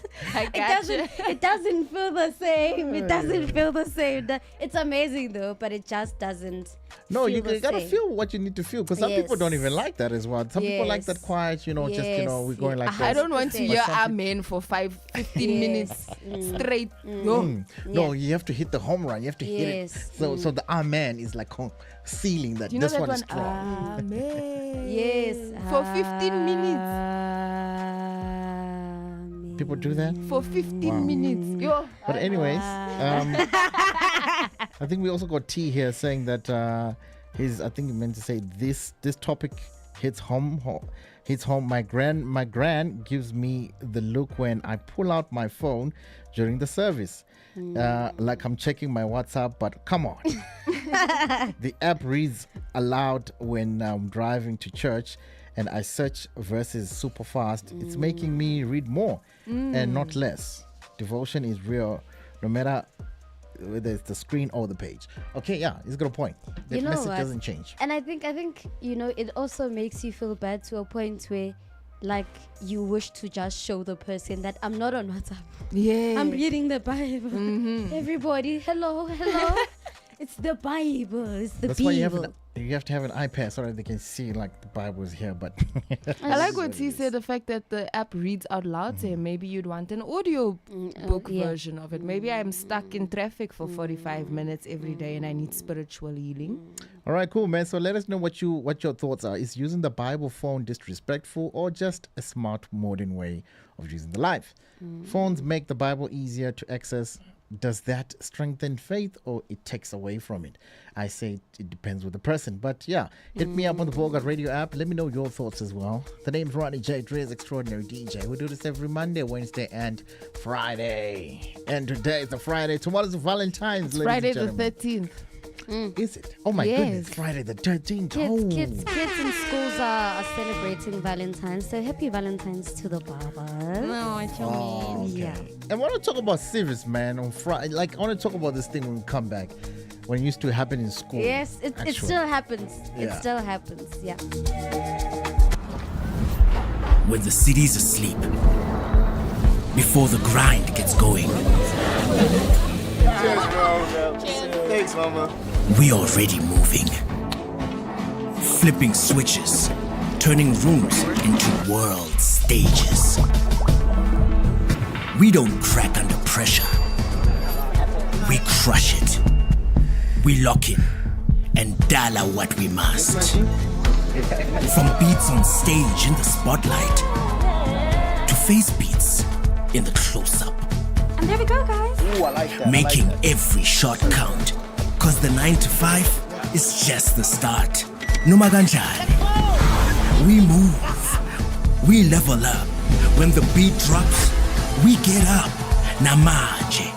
Speaker 2: It
Speaker 3: doesn't feel the same. It doesn't feel the same. It's amazing though, but it just doesn't.
Speaker 1: No,
Speaker 3: feel
Speaker 1: you
Speaker 3: the
Speaker 1: gotta
Speaker 3: same.
Speaker 1: feel what you need to feel because some people don't even like that as well. Some people like that quiet, just we're going like this.
Speaker 2: I don't want to hear amen for 15 minutes straight.
Speaker 1: No, you have to hit the home run. You have to hit it. So the amen is like sealing that
Speaker 2: You know
Speaker 1: this
Speaker 2: that
Speaker 1: one is
Speaker 2: one?
Speaker 1: strong.
Speaker 2: Amen.
Speaker 3: Yes.
Speaker 2: For 15 minutes.
Speaker 1: People do that?
Speaker 2: For 15 minutes.
Speaker 1: But anyways, I think we also got T here saying that I think he meant to say this topic hits home. My gran gives me the look when I pull out my phone during the service. Like I'm checking my WhatsApp, but come on. The app reads aloud when I'm driving to church and I search verses super fast. It's making me read more and not less. Devotion is real, no matter whether it's the screen or the page. Okay, yeah, he's got a point. The message doesn't change.
Speaker 3: And I think it also makes you feel bad to a point where like you wish to just show the person that I'm not on WhatsApp.
Speaker 2: Yeah.
Speaker 3: I'm reading the Bible. Everybody, hello. It's the Bible. It's the
Speaker 1: That's
Speaker 3: Bible.
Speaker 1: why you have to have an iPad so that they can see like the Bible is here. But
Speaker 2: I like what he said, the fact that the app reads out loud to him. Maybe you'd want an audio book version of it. Maybe I'm stuck in traffic for 45 minutes every day and I need spiritual healing.
Speaker 1: All right, cool, man. So let us know what your thoughts are. Is using the Bible phone disrespectful or just a smart modern way of using the life? Phones make the Bible easier to access. Does that strengthen faith or it takes away from it? I say it depends with the person. But yeah, hit me up on the Bogart Radio app. Let me know your thoughts as well. The name's Ronnie J. Dre's Extraordinary DJ. We do this every Monday, Wednesday, and Friday. And today is the Friday. Tomorrow's Valentine's.
Speaker 2: It's Friday the 13th.
Speaker 1: Is it? Oh my goodness, Friday the 13th.
Speaker 3: Kids in schools are celebrating Valentine's. So happy Valentine's to the Barbas.
Speaker 2: No,
Speaker 1: okay.
Speaker 3: Yeah.
Speaker 1: And I want to talk about service, man, on Friday. Like, I want to talk about this thing when we come back, when it used to happen in school.
Speaker 3: Yes, it still happens.
Speaker 1: Yeah.
Speaker 3: It still happens, yeah.
Speaker 4: When the city's asleep, before the grind gets going.
Speaker 15: Cheers, bro. Thanks, mama.
Speaker 4: We already moving. Flipping switches, turning rooms into world stages. We don't crack under pressure. We crush it. We lock in and dollar what we must. From beats on stage in the spotlight to face beats in the close-up.
Speaker 3: And there we go, guys.
Speaker 15: Ooh, I like that.
Speaker 4: Making every shot count. Cause the 9 to 5 is just the start. Numaganjani. We move. We level up. When the beat drops, we get up. Namaje.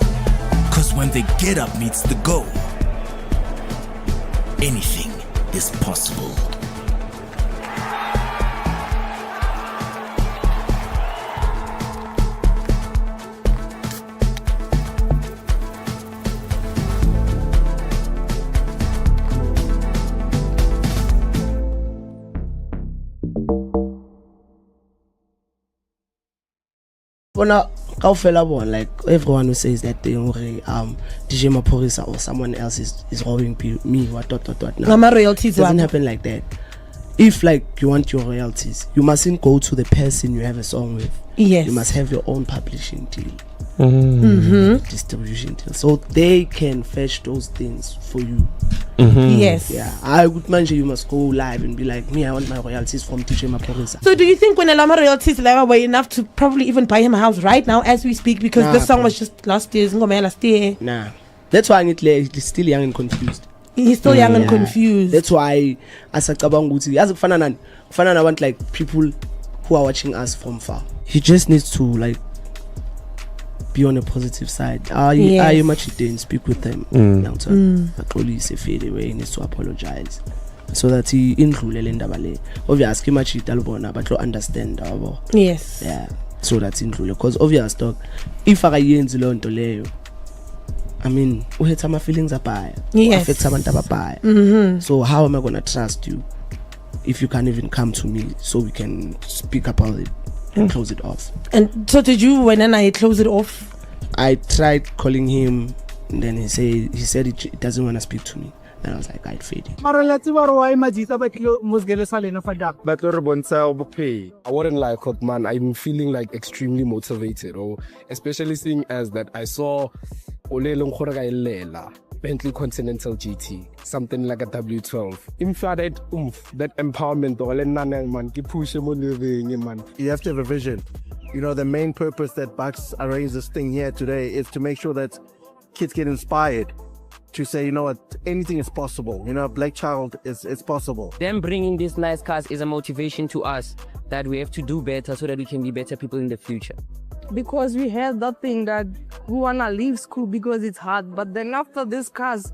Speaker 4: Cause when the get up meets the go, anything is possible.
Speaker 7: Like everyone who says that thing, DJ Maphorisa or someone else is robbing me, what. Now,
Speaker 6: my royalties
Speaker 7: doesn't happen like that. If like you want your royalties, you mustn't go to the person you have a song with.
Speaker 6: Yes.
Speaker 7: You must have your own publishing deal. distribution deal, so they can fetch those things for you.
Speaker 6: Yes.
Speaker 7: Yeah, I would mention you must go live and be like, me, I want my royalties from DJ Maphorisa.
Speaker 6: So do you think when Elama royalties were enough to probably even buy him a house right now as we speak, because this song was just last year?
Speaker 7: Nah, that's why he's still young and confused.
Speaker 6: He's still young and confused.
Speaker 7: That's why asacabanga ukuthi yazi kufana nabantu like people who are watching us from far. He just needs to like be on a positive side. I much didn't speak with them. Actually, fade away. He needs to apologize so that he indlule le ndaba le. Obviously, much italubona but lo understand abo.
Speaker 6: Yes.
Speaker 7: Yeah. So that's indlule, because obvious talk. If akayenzi lo nto leyo, I mean, uhetha my feelings abaya.
Speaker 6: Yes.
Speaker 7: Affects abantu ababaya. So how am I gonna trust you if you can't even come to me so we can speak about it and close it off?
Speaker 6: And so did you, when I close it off?
Speaker 7: I tried calling him, and then he said he doesn't want to speak to me. And I was like, I'd fade it.
Speaker 8: I wouldn't lie, man. I'm feeling like extremely motivated, or especially seeing as that I saw Bentley Continental GT, something like a W12. That empowerment, man. You have to have a vision. You know, the main purpose that Bucks arranged this thing here today is to make sure that kids get inspired to say, you know what, anything is possible. You know, Black Child is possible.
Speaker 9: Them bringing these nice cars is a motivation to us that we have to do better so that we can be better people in the future.
Speaker 10: Because we had that thing that we wanna leave school because it's hard, but then after this cars,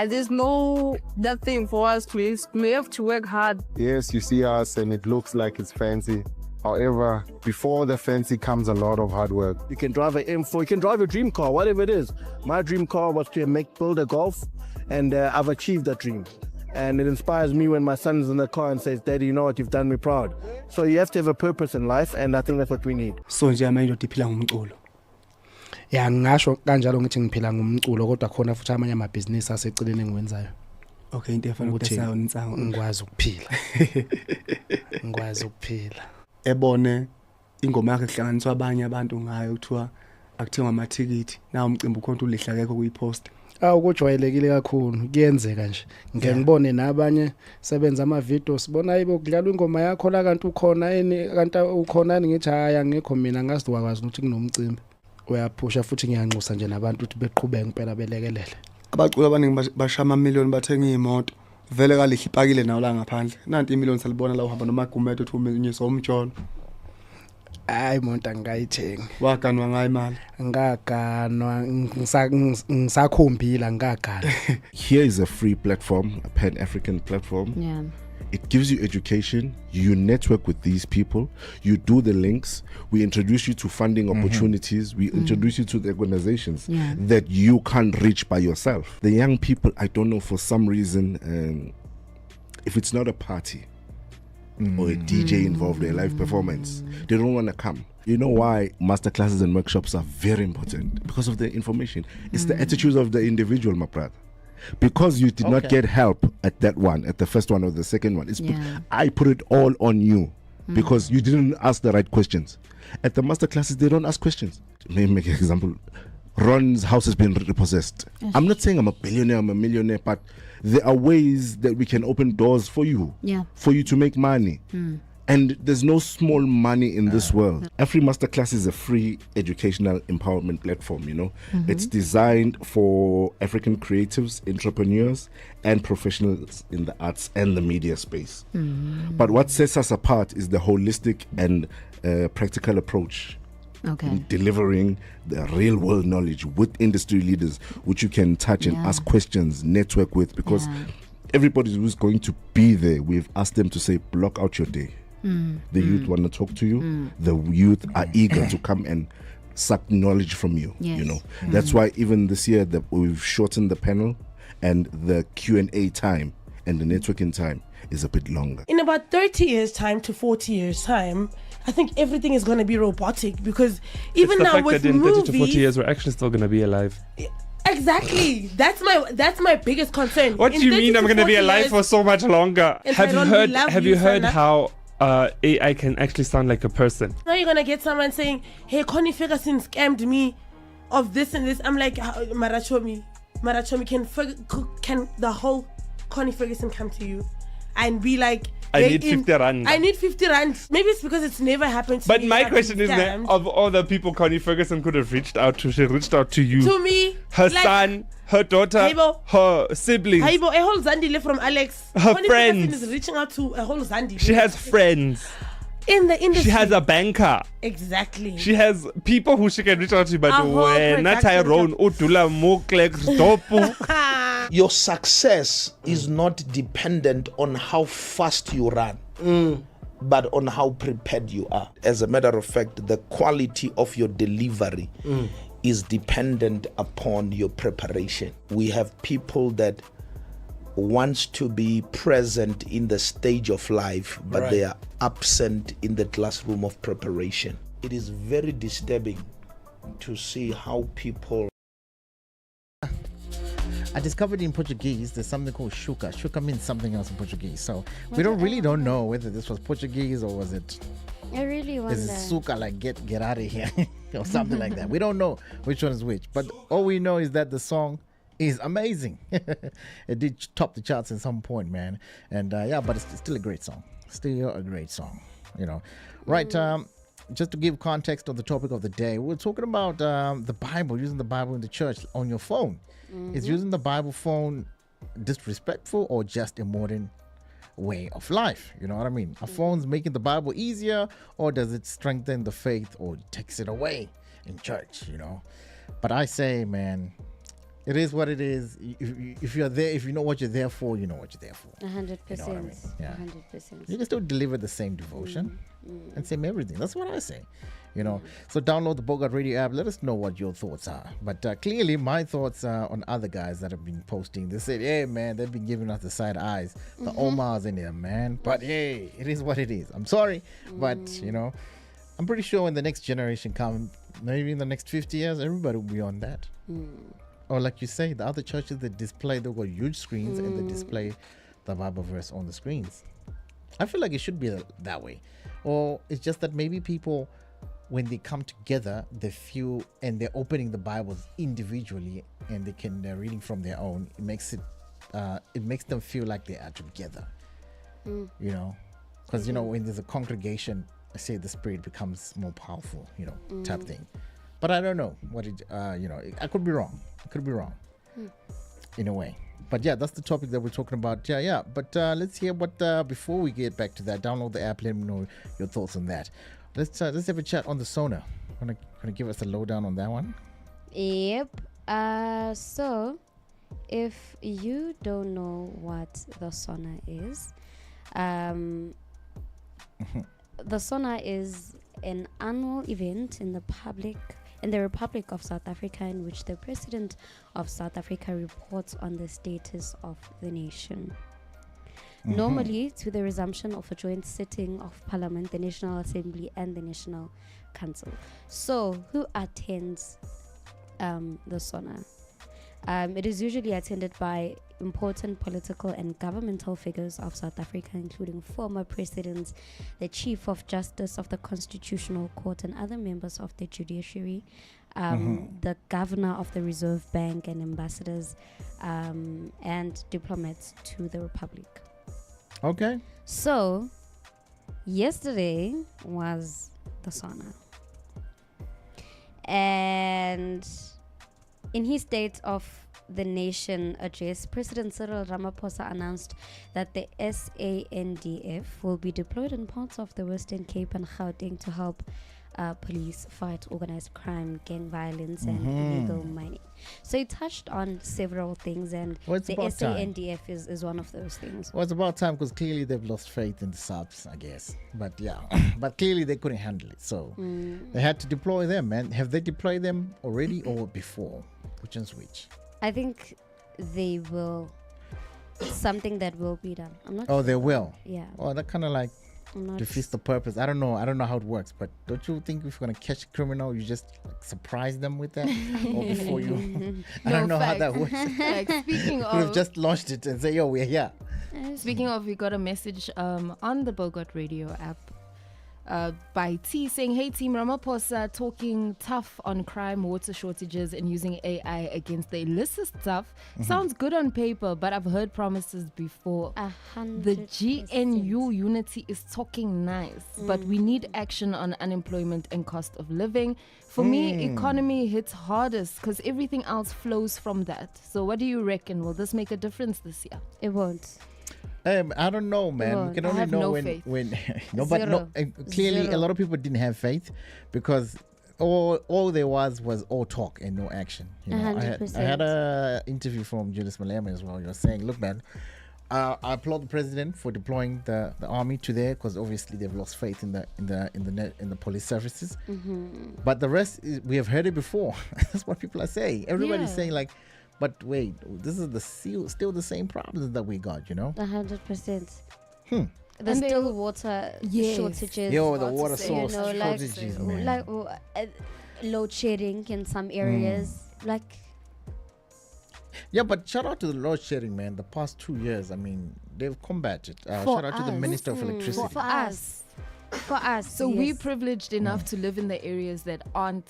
Speaker 10: there's no that thing for us to use. We have to work hard.
Speaker 11: Yes, you see us and it looks like it's fancy. However, before the fancy comes a lot of hard work.
Speaker 8: You can drive an M4, you can drive a dream car, whatever it is. My dream car was to build a Golf, and I've achieved that dream. And it inspires me when my son's in the car and says, Daddy, you know what, you've done me proud. So you have to have a purpose in life, and I think that's what we need.
Speaker 17: So nje manje udiphila ngomculo. Ya ngisho kanjalo ngithi ngiphila ngomculo, kodwa khona futhi amanye amabhizinisi aseceleni engiwenzayo.
Speaker 7: Okay, into efana ukutesa unsango
Speaker 17: ngikwazi ukuphila. Ngikwazi ukuphila.
Speaker 16: Ebone ingoma yakhe kuhlanganiswa abanye abantu ngayo kuthiwa akuthengwa amathikithi nawo umcimbi ukhona ulihla akekho kuyipost.
Speaker 17: Ukujwayelekile kakhulu kuyenzeka nje. Ngeke ngibone nabanye sebenza ama videos sibona yibo kudlalwa ingoma yakho la kanti ukhona kanti ukhona ngithi haya ngekho mina ngazi wakwazi ukuthi kunomcimbi. Uyaphusha futhi ngiyanxusa nje nabantu ukuthi beqhubeke impela belekelele.
Speaker 16: Abacula abaningi bashama million bathenga imoto. Vele kalihle ipakile nawo la ngaphandle. Nanti imillion salibona la uhamba noma gumeto uthi unyisa umtsholo.
Speaker 17: Hayi monto angayithenga.
Speaker 16: Waganwa ngayi imali.
Speaker 17: Ngaganwa ngisakhombila ngagana.
Speaker 12: Here is a free platform, a Pan-African platform.
Speaker 21: Yeah.
Speaker 12: It gives you education. You network with these people. You do the links. We introduce you to funding opportunities. We introduce you to the organizations that you can't reach by yourself. The young people, I don't know, for some reason, if it's not a party or a DJ involved in a live performance, they don't want to come. You know why masterclasses and workshops are very important? Because of the information. It's the attitudes of the individual, my brother. Because you did not get help at that one, at the first one or the second one. I put it all on you because you didn't ask the right questions. At the masterclasses, they don't ask questions. Let me make an example. Ron's house has been repossessed. I'm not saying I'm a billionaire, I'm a millionaire, but there are ways that we can open doors for you, for you to make money. And there's no small money in this world. Every masterclass is a free educational empowerment platform, you know. It's designed for African creatives, entrepreneurs, and professionals in the arts and the media space. But what sets us apart is the holistic and practical approach. In delivering the real world knowledge with industry leaders, which you can touch and ask questions, network with, because everybody who's going to be there, we've asked them to say, block out your day. The youth want to talk to you. The youth are eager to come and suck knowledge from you. You know, that's why even this year that we've shortened the panel, and the Q&A time and the networking time is a bit longer.
Speaker 6: In about 30 years time to 40 years time, I think everything is going to be robotic, because even now with
Speaker 13: in
Speaker 6: movies,
Speaker 13: 30 to 40 years we're actually still going to be alive.
Speaker 6: Exactly. That's my biggest concern.
Speaker 13: What do you mean I'm going to be alive for so much longer? Have you heard how AI can actually sound like a person.
Speaker 6: Now you're gonna get someone saying, "Hey, Connie Ferguson scammed me of this and this." I'm like, Marachomi, can the whole Connie Ferguson come to you and be like,
Speaker 13: I need 50 rand.
Speaker 6: I need 50 rand. Maybe it's because it's never happened to
Speaker 13: But
Speaker 6: me.
Speaker 13: my question is that of all the people Connie Ferguson could have reached out to, she reached out to you.
Speaker 6: To me.
Speaker 13: Her son, her daughter, her siblings.
Speaker 6: A whole Zandile from Alex.
Speaker 13: Her
Speaker 6: Connie
Speaker 13: friends.
Speaker 6: Ferguson is reaching out to a whole Zandile.
Speaker 13: She has friends.
Speaker 6: In the industry.
Speaker 13: She has a banker.
Speaker 6: Exactly.
Speaker 13: She has people who she can reach out to, but when
Speaker 6: production.
Speaker 14: Your success is not dependent on how fast you run, but on how prepared you are. As a matter of fact, the quality of your delivery is dependent upon your preparation. We have people that wants to be present in the stage of life, but they are absent in the classroom of preparation. It is very disturbing to see how people...
Speaker 1: I discovered in Portuguese there's something called chuca. Chuca means something else in Portuguese. So we don't know whether this was Portuguese or was it...
Speaker 3: I really wonder.
Speaker 1: Is it suka, like get out of here or something like that. We don't know which one is which. But all we know is that the song is amazing. It did top the charts at some point, man. And but it's still a great song. Still a great song, you know. Right, just to give context on the topic of the day, we're talking about the Bible, using the Bible in the church on your phone. Is using the Bible phone disrespectful or just a modern way of life? You know what I mean? Are phones making the Bible easier, or does it strengthen the faith, or takes it away in church, you know? But I say, man, it is what it is. If you're there, if you know what you're there for, you know what you're there for.
Speaker 3: 100%.
Speaker 1: You know what I mean? Yeah.
Speaker 3: 100%.
Speaker 1: You can still deliver the same devotion and same everything. That's what I say. You know, so download the Bogart Radio app. Let us know what your thoughts are. But clearly, my thoughts are on other guys that have been posting. They said, "Hey, man, they've been giving us the side eyes. The Omars in there, man." But hey, it is what it is. I'm sorry, but you know, I'm pretty sure when the next generation comes, maybe in the next 50 years, everybody will be on that. Or like you say, the other churches that display, they've got huge screens and they display the Bible verse on the screens. I feel like it should be that way. Or it's just that maybe people, when they come together, they feel, and they're opening the Bibles individually and they're reading from their own, it makes them feel like they are together. You know, because you know, when there's a congregation, I say the Spirit becomes more powerful, you know, type thing. But I don't know what it, you know, I could be wrong. In a way. But yeah, that's the topic that we're talking about. Yeah. But let's hear what, before we get back to that, download the app, let me know your thoughts on that. Let's have a chat on the SONA. Gonna give us a lowdown on that one?
Speaker 3: Yep. So, if you don't know what the SONA is, the SONA is an annual event in the Republic of South Africa, in which the President of South Africa reports on the status of the nation. Normally, to the resumption of a joint sitting of Parliament, the National Assembly, and the National Council. So, who attends the SONA? It is usually attended by important political and governmental figures of South Africa, including former presidents, the Chief of Justice of the Constitutional Court, and other members of the judiciary, the Governor of the Reserve Bank, and ambassadors and diplomats to the Republic.
Speaker 1: Okay.
Speaker 3: So, yesterday was the SONA. And in his State of the Nation address, President Cyril Ramaphosa announced that the SANDF will be deployed in parts of the Western Cape and Gauteng to help police fight organized crime, gang violence, and illegal mining. So he touched on several things, and the SANDF is one of those things.
Speaker 1: Well, it's about time, because clearly they've lost faith in the subs, I guess. But yeah, but clearly they couldn't handle it, so they had to deploy them, man. Have they deployed them already or before? Which one's which?
Speaker 3: I think they will. Something that will be done. I'm not.
Speaker 1: Oh, they will.
Speaker 3: Yeah.
Speaker 1: Oh, that kind of like defeats the purpose. I don't know how it works, but don't you think if you're gonna catch a criminal, you just surprise them with that, or before you? I don't know how that works.
Speaker 2: Like, speaking
Speaker 1: We've
Speaker 2: of,
Speaker 1: just launched it and say, "Yo, we're here."
Speaker 2: Speaking of, we got a message on the Bogart Radio app by T saying, "Hey team, Ramaphosa talking tough on crime, water shortages, and using AI against the illicit stuff sounds good on paper, but I've heard promises before.
Speaker 3: 100%.
Speaker 2: The GNU unity is talking nice, but we need action on unemployment and cost of living. For me, economy hits hardest because everything else flows from that. So what do you reckon? Will this make a difference this year?"
Speaker 3: It won't.
Speaker 1: I don't know, man. We can only know when no, but no. Clearly, a lot of people didn't have faith because all there was all talk and no action. You know,
Speaker 3: 100%.
Speaker 1: I had a interview from Julius Malema as well. You're saying, look, man, I applaud the president for deploying the army to there because obviously they've lost faith in the police services. But the rest we have heard it before. That's what people are saying. Everybody's saying like. But wait, this is still the same problems that we got, you know?
Speaker 3: 100%. There's still water shortages.
Speaker 1: Yo, the water source shortages, man.
Speaker 3: Like load shedding in some areas.
Speaker 1: Yeah, but shout out to the load shedding, man. The past 2 years, I mean, they've combated. Shout out to the Minister of Electricity.
Speaker 3: For us.
Speaker 2: So we're privileged enough to live in the areas that aren't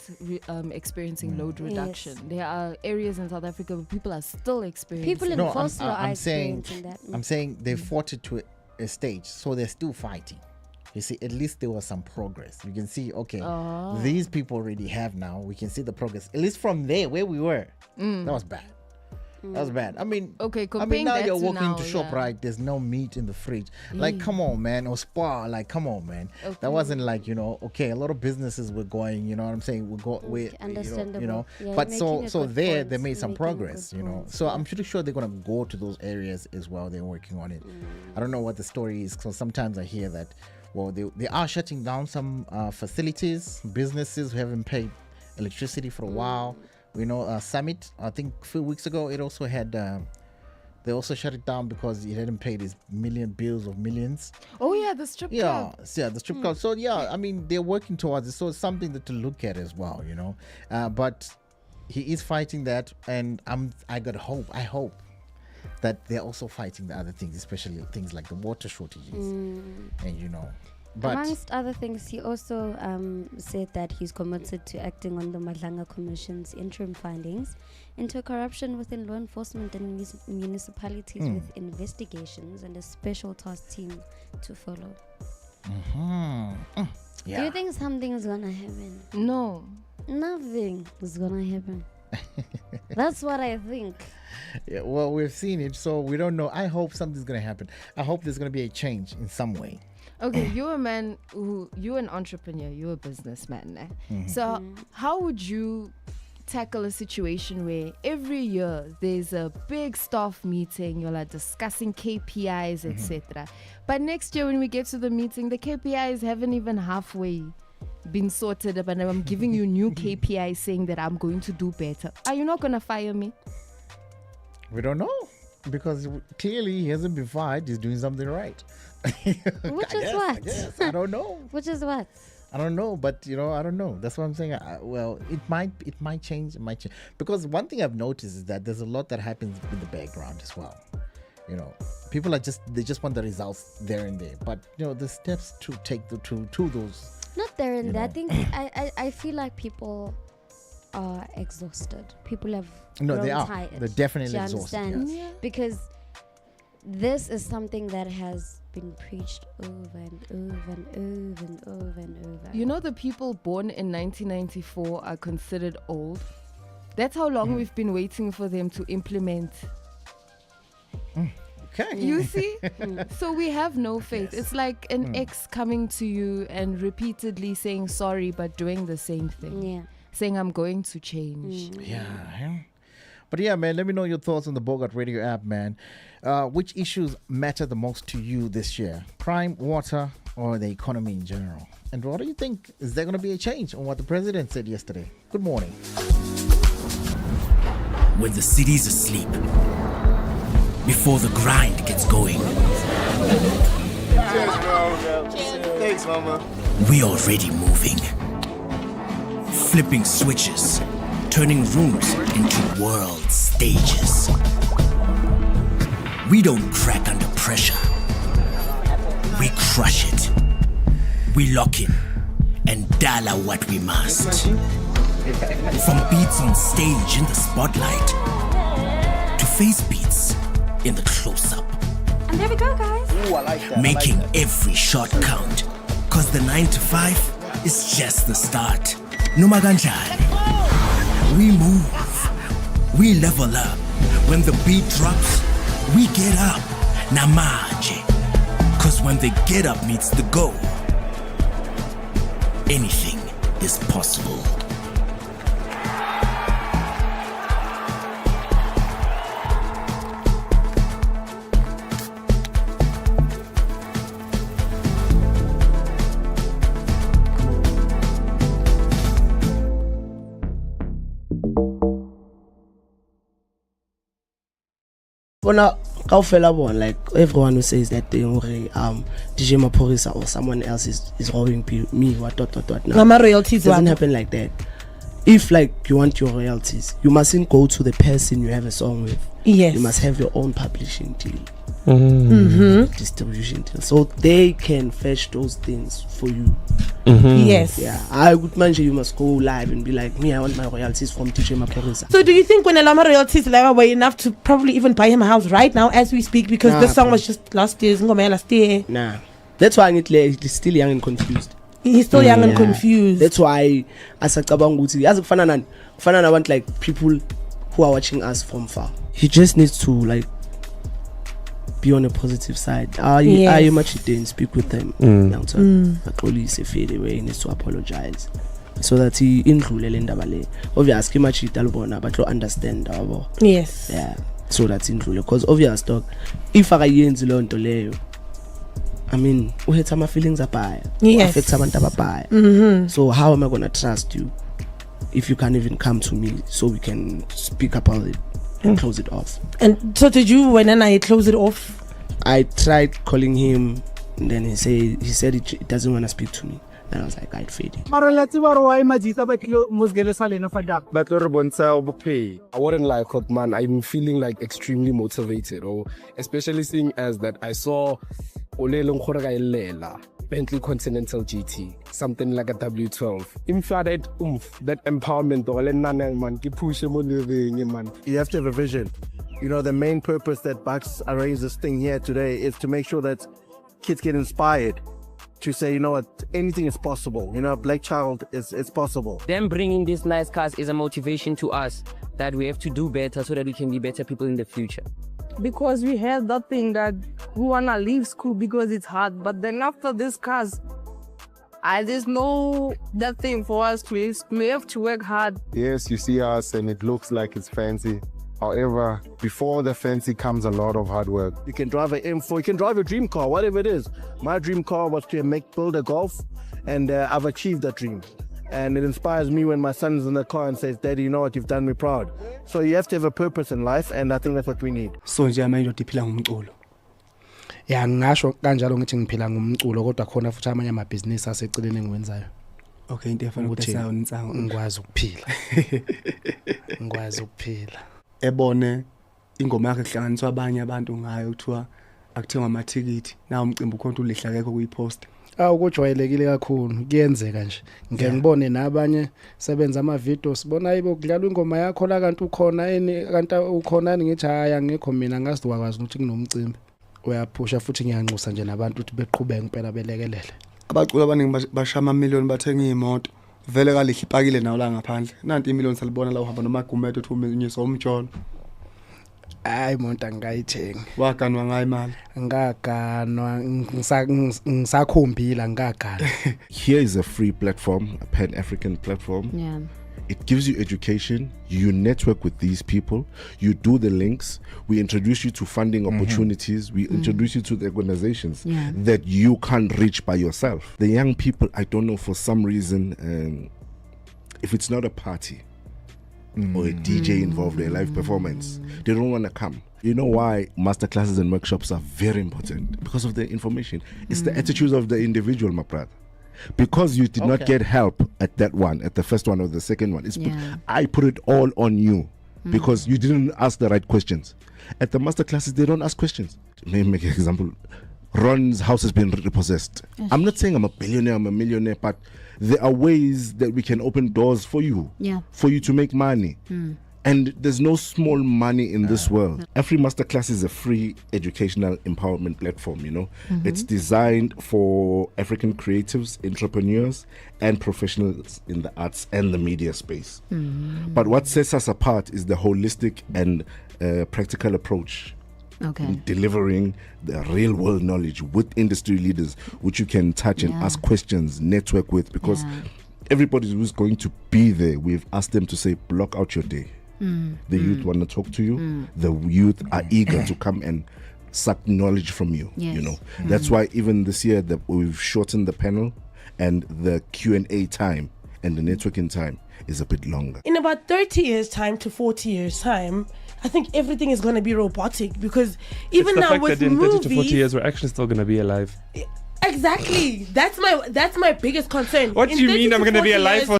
Speaker 2: experiencing load reduction. There are areas in South Africa where people are still experiencing.
Speaker 3: People in Coastal are experiencing that.
Speaker 1: I'm saying they fought it to a stage, so they're still fighting. You see, at least there was some progress. You can see, okay, these people already have now. We can see the progress. At least from there, where we were, that was bad. That was bad. I mean, now you're walking into shop, right? There's no meat in the fridge. Like, come on, man. Or Spa, like, come on, man. That wasn't like, a lot of businesses were going, you know what I'm saying?
Speaker 3: Understandable.
Speaker 1: But so they made some progress, So I'm pretty sure they're going to go to those areas as well. They're working on it. I don't know what the story is, because sometimes I hear that, they are shutting down some facilities, businesses who haven't paid electricity for a while. Summit, I think a few weeks ago, it also had, they also shut it down because it hadn't paid his bills of millions.
Speaker 2: Oh, yeah, the strip club.
Speaker 1: Yeah, the strip club. So, I mean, they're working towards it. So it's something to look at as well, But he is fighting that, and I hope that they're also fighting the other things, especially things like the water shortages. And, but
Speaker 3: amongst other things, he also said that he's committed to acting on the Madlanga Commission's interim findings into corruption within law enforcement and municipalities with investigations and a special task team to follow. Do you think something's gonna happen?
Speaker 2: No.
Speaker 3: Nothing is gonna happen. That's what I think.
Speaker 1: Yeah, well, we've seen it, so we don't know. I hope something's gonna happen. I hope there's gonna be a change in some way.
Speaker 2: Okay, you're a man you're an entrepreneur, you're a businessman. So how would you tackle a situation where every year there's a big staff meeting, you're like discussing KPIs, etc. But next year when we get to the meeting, the KPIs haven't even halfway been sorted up, and I'm giving you new KPIs saying that I'm going to do better. Are you not going to fire me?
Speaker 1: We don't know, because clearly he hasn't been fired. He's doing something right.
Speaker 3: Which is what?
Speaker 1: I don't know.
Speaker 3: Which is what?
Speaker 1: I don't know, but I don't know. That's what I'm saying. It might change. It might change, because one thing I've noticed is that there's a lot that happens in the background as well. People are just want the results there and there, but the steps to take to those.
Speaker 3: Not there and there. I think I feel like people are exhausted. People have
Speaker 1: they are.
Speaker 3: Tired.
Speaker 1: They're definitely
Speaker 3: Do you
Speaker 1: exhausted.
Speaker 3: understand?
Speaker 1: Yes.
Speaker 3: Because this is something that has been preached over and over and over and over and over.
Speaker 2: The people born in 1994 are considered old. That's how long we've been waiting for them to implement.
Speaker 1: Okay.
Speaker 2: You see? So we have no faith. Yes. It's like an ex coming to you and repeatedly saying sorry, but doing the same thing.
Speaker 3: Yeah.
Speaker 2: Saying I'm going to change.
Speaker 1: Yeah. But yeah, man, let me know your thoughts on the Bogart Radio app, man. Which issues matter the most to you this year? Crime, water, or the economy in general? And what do you think? Is there going to be a change on what the president said yesterday? Good morning.
Speaker 4: When the city's asleep, before the grind gets going.
Speaker 15: Cheers, bro. Thanks, mama.
Speaker 4: We already moving. Flipping switches, turning rooms into world stages. We don't crack under pressure. We crush it. We lock in and dollar what we must. From beats on stage in the spotlight to face beats in the close-up.
Speaker 5: And there we go, guys.
Speaker 15: Ooh, I like that.
Speaker 4: Making every shot count. Cause the 9 to 5 is just the start. Numaganjani. We move. We level up. When the beat drops, we get up. Namaje. Cause when the get up meets the go, anything is possible.
Speaker 7: Bona kaofela bona, like everyone who says that thing, DJ Ramaphosa or someone else is robbing me, what. No,
Speaker 6: my royalties
Speaker 7: doesn't happen like that. If like you want your royalties, you mustn't go to the person you have a song with.
Speaker 6: Yes.
Speaker 7: You must have your own publishing deal. Distribution deal, so they can fetch those things for you.
Speaker 6: Yes.
Speaker 7: Yeah, I would mention you must go live and be like, me, I want my royalties from DJ Ramaphosa.
Speaker 6: So do you think when Elama royalties level were enough to probably even buy him a house right now as we speak, because this song was just last year?
Speaker 7: Nah, that's why he's still young and confused.
Speaker 6: He's still young and confused.
Speaker 7: That's why asacabanga ukuthi yazi kufana nabantu like people who are watching us from far. He just needs to like be on a positive side. I much didn't speak with them. Fade away, he needs to apologize so that he indlulele indaba le. Obviously much italbona but lo understand abo.
Speaker 6: Yes.
Speaker 7: Yeah. So that's indlule, because obvious dog, if akayenzi lo nto leyo, I mean, uhetha my feelings abaya.
Speaker 6: Yes.
Speaker 7: Affect abantu abaya. So how am I gonna trust you if you can't even come to me so we can speak about it and close it off?
Speaker 6: And so did you, when I close it off?
Speaker 7: I tried calling him, and then he said he doesn't want to speak to me. And I was like, I'd fade it.
Speaker 8: I wouldn't lie, man. I'm feeling like extremely motivated, or especially seeing as that I saw Bentley Continental GT, something like a W12. That empowerment, man. You have to have a vision. You know, the main purpose that Bucks arranged this thing here today is to make sure that kids get inspired to say, you know what, anything is possible. You know, black child is possible.
Speaker 9: Them bringing these nice cars is a motivation to us that we have to do better so that we can be better people in the future.
Speaker 10: Because we had that thing that we want to leave school because it's hard. But then after this cars, there's no that thing for us to use. We have to work hard.
Speaker 11: Yes, you see us and it looks like it's fancy. However, before the fancy comes a lot of hard work.
Speaker 8: You can drive an M4, you can drive a dream car, whatever it is. My dream car was to build a Golf, and I've achieved that dream. And it inspires me when my son's in the car and says, Daddy, you know what, you've done me proud. So you have to have a purpose in life, and I think that's what we need.
Speaker 17: So nje manje udiphila ngumculo. Ya ngisho kanjalo ngithi ngiphila ngumculo, kodwa khona futhi amanye amabhizinisi aseceleni engiwenzayo.
Speaker 16: Okay, into efana ukutesa unsango.
Speaker 17: Ngikwazi ukuphila. Ngikwazi ukuphila.
Speaker 16: Ebone ingoma yakhe kuhlanganiswa abanye abantu ngayo kuthiwa akuthengwa amathikithi, na umcimbi ukhona ulihla akekho kuyipost.
Speaker 17: Ukujwayelekile kakhulu kuyenzeka nje. Ngeke ngibone nabanye sebenza ama videos sibona ayibo kudlalwa ingoma yakho la kanti ukhona kanti ukhona ngithi hayi angekho mina ngasiduka kwazi ukuthi kunomcimbi. Uyaphusha futhi ngiyanxusa nje nabantu ukuthi beqhubeke impela belekelele.
Speaker 16: Abaculi abaningi bashama amamiliyoni bathenga imoto. Vele kalihle ipakile nawo la ngaphandle. Nanti imiliyoni salibona la uhamba nomagumedo uthi umenyisa umtsholo.
Speaker 17: Hayi monta ngayithenga.
Speaker 16: Waganwa ngayi imali.
Speaker 17: Ngaganwa ngisakhombila ngagana.
Speaker 12: Here is a free platform, a Pan-African platform.
Speaker 21: Yeah.
Speaker 12: It gives you education. You network with these people. You do the links. We introduce you to funding opportunities. We introduce you to the organizations that you can't reach by yourself. The young people, I don't know, for some reason, if it's not a party or a DJ involved in a live performance, they don't want to come. You know why masterclasses and workshops are very important? Because of the information. It's the attitudes of the individual, my brother. Because you did not get help at that one, at the first one or the second one. I put it all on you because you didn't ask the right questions. At the masterclasses, they don't ask questions. Let me make an example. Ron's house has been repossessed. I'm not saying I'm a billionaire, I'm a millionaire, but there are ways that we can open doors for you, for you to make money. And there's no small money in this world. Every masterclass is a free educational empowerment platform, you know. It's designed for African creatives, entrepreneurs, and professionals in the arts and the media space. But what sets us apart is the holistic and practical approach. In delivering the real world knowledge with industry leaders, which you can touch and ask questions, network with, because everybody who's going to be there, we've asked them to say, block out your day. The youth want to talk to you. The youth are eager to come and suck knowledge from you. You know, that's why even this year that we've shortened the panel, and the Q&A time and the networking time is a bit longer.
Speaker 6: In about 30 years time to 40 years time, I think everything is going to be robotic, because even now with
Speaker 13: that in 30
Speaker 6: movies,
Speaker 13: to 40 years we're actually still going to be alive.
Speaker 6: Exactly. That's my biggest concern.
Speaker 13: What do you mean I'm going to be alive for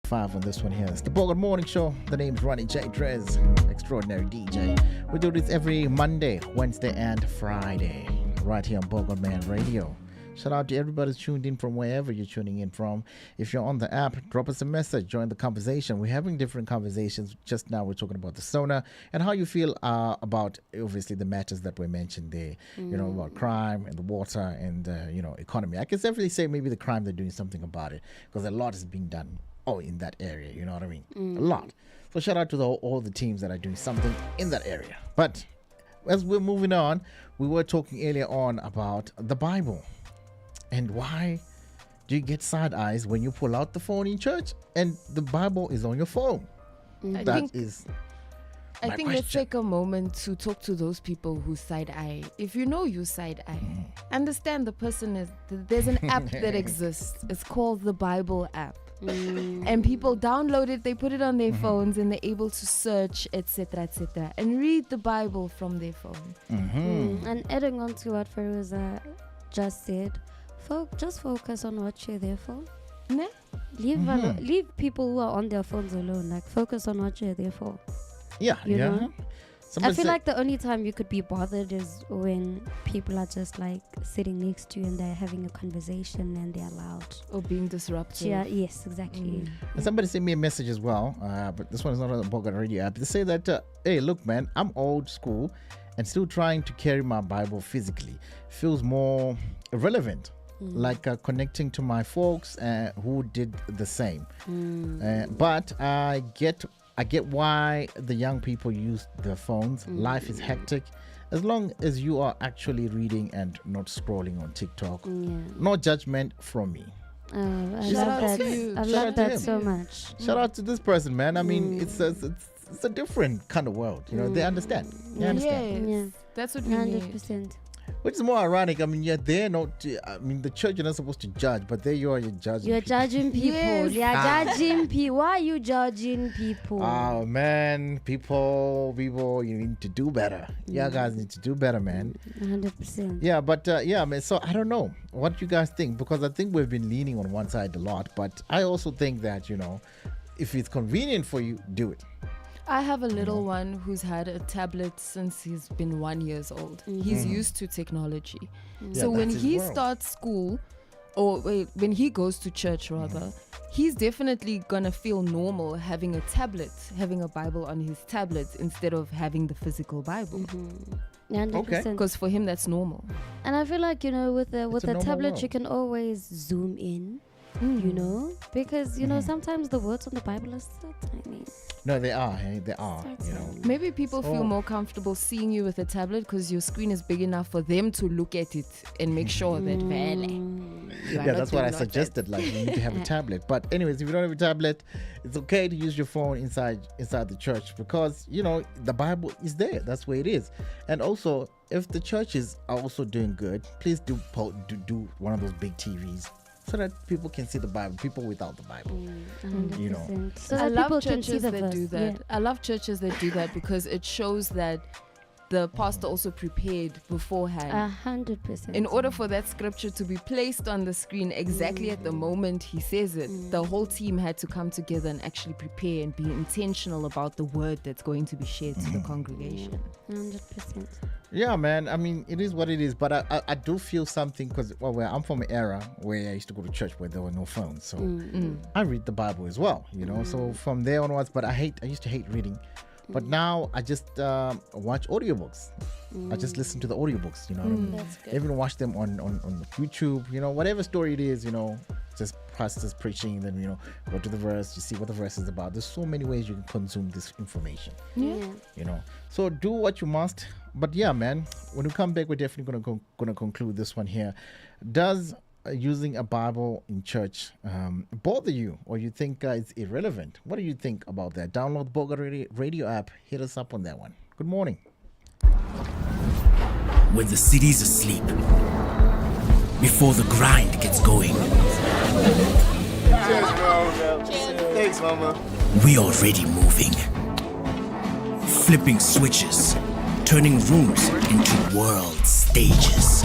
Speaker 1: 5 on this one here? It's the Bogart Morning Show. The name's Ronnie J. Drez, extraordinary DJ. We do this every Monday, Wednesday, and Friday, right here on Bogart Man Radio. Shout out to everybody who's tuned in from wherever you're tuning in from. If you're on the app, drop us a message, join the conversation. We're having different conversations. Just now we're talking about the SONA and how you feel about, obviously, the matters that were mentioned there. You know, about crime and the water and, you know, economy. I can definitely say maybe the crime, they're doing something about it, because a lot is being done in that area. You know what I mean? A lot. So shout out to all the teams that are doing something in that area. But as we're moving on, we were talking earlier on about the Bible. And why do you get side eyes when you pull out the phone in church and the Bible is on your phone?
Speaker 2: I think let's take a moment to talk to those people who side eye. If you know you side eye, understand the person is. There's an app that exists. It's called the Bible app. And people download it, they put it on their phones, and they're able to search, etc., and read the Bible from their phone.
Speaker 3: And adding on to what Feruza just said, just focus on what you're there for. Leave people who are on their phones alone. Like, focus on what you're there for. You know? I feel like the only time you could be bothered is when people are just like sitting next to you and they're having a conversation and they're loud
Speaker 2: or being disruptive.
Speaker 3: Yes, exactly.
Speaker 1: And somebody sent me a message as well, but this one is not on the Bogart Radio app. They say that, hey, look, man, I'm old school and still trying to carry my Bible physically. Feels more relevant. Like connecting to my folks who did the same. But I get why the young people use their phones. Life is hectic. As long as you are actually reading and not scrolling on TikTok, no judgment from me.
Speaker 3: I love that so much.
Speaker 1: Shout out to this person, man. I mean, it's a different kind of world. You know, they understand. They understand.
Speaker 2: Yes. That's what we
Speaker 3: 100%.
Speaker 2: need.
Speaker 1: Which is more ironic. I mean, they're not. I mean, the church, you're not supposed to judge, but there you are, you're judging.
Speaker 3: You're judging people.
Speaker 2: Yes.
Speaker 3: You're judging people. Why are you judging people?
Speaker 1: Oh man, people, you need to do better. Yeah, guys need to do better, man.
Speaker 3: 100%.
Speaker 1: Yeah, but man. So I don't know what you guys think, because I think we've been leaning on one side a lot, but I also think that, you know, if it's convenient for you, do it.
Speaker 2: I have a little one who's had a tablet since he's been 1 year old. He's used to technology. So when he starts school, or when he goes to church rather, he's definitely gonna feel normal having a tablet, having a Bible on his tablet instead of having the physical Bible.
Speaker 3: 100%.
Speaker 2: Because for him that's normal.
Speaker 3: And I feel like, you know, with the tablet
Speaker 1: world.
Speaker 3: you can always zoom in. You know, because, you know, sometimes the words on the Bible are so tiny.
Speaker 1: No, they are. They are. You know.
Speaker 2: Maybe people feel more comfortable seeing you with a tablet because your screen is big enough for them to look at it and make sure that
Speaker 1: that's what I suggested. Like, you need to have a tablet. But anyways, if you don't have a tablet, it's okay to use your phone inside the church, because, you know, the Bible is there. That's where it is. And also, if the churches are also doing good, please do one of those big TVs, so that people can see the Bible, people without the Bible.
Speaker 3: 100%.
Speaker 1: You know.
Speaker 3: So
Speaker 2: I
Speaker 3: that
Speaker 2: love
Speaker 3: people can see
Speaker 2: churches
Speaker 3: the
Speaker 2: that
Speaker 3: verse.
Speaker 2: do that. I love churches that do that because it shows that the pastor also prepared beforehand.
Speaker 3: 100%.
Speaker 2: In order for that scripture to be placed on the screen exactly at the moment he says it, the whole team had to come together and actually prepare and be intentional about the word that's going to be shared to the congregation.
Speaker 3: 100%.
Speaker 1: Yeah, man. I mean, it is what it is. But I do feel something because I'm from an era where I used to go to church where there were no phones. So I read the Bible as well, you know. So from there onwards, but I used to hate reading. But now I just watch audiobooks. I just listen to the audiobooks, you know what I mean?
Speaker 3: That's good.
Speaker 1: I even watch them on YouTube, you know, whatever story it is, you know, just pastors preaching, then, you know, go to the verse, you see what the verse is about. There's so many ways you can consume this information.
Speaker 3: Yeah.
Speaker 1: You know, so do what you must. But yeah, man, when we come back, we're definitely gonna conclude this one here. Does using a Bible in church bother you, or you think it's irrelevant? What do you think about that? Download the Bogart Radio app. Hit us up on that one. Good morning.
Speaker 4: When the city's asleep, before the grind gets going,
Speaker 15: Cheers, bro. Cheers. Thanks, mama.
Speaker 4: we already moving. Flipping switches, turning rooms into world stages.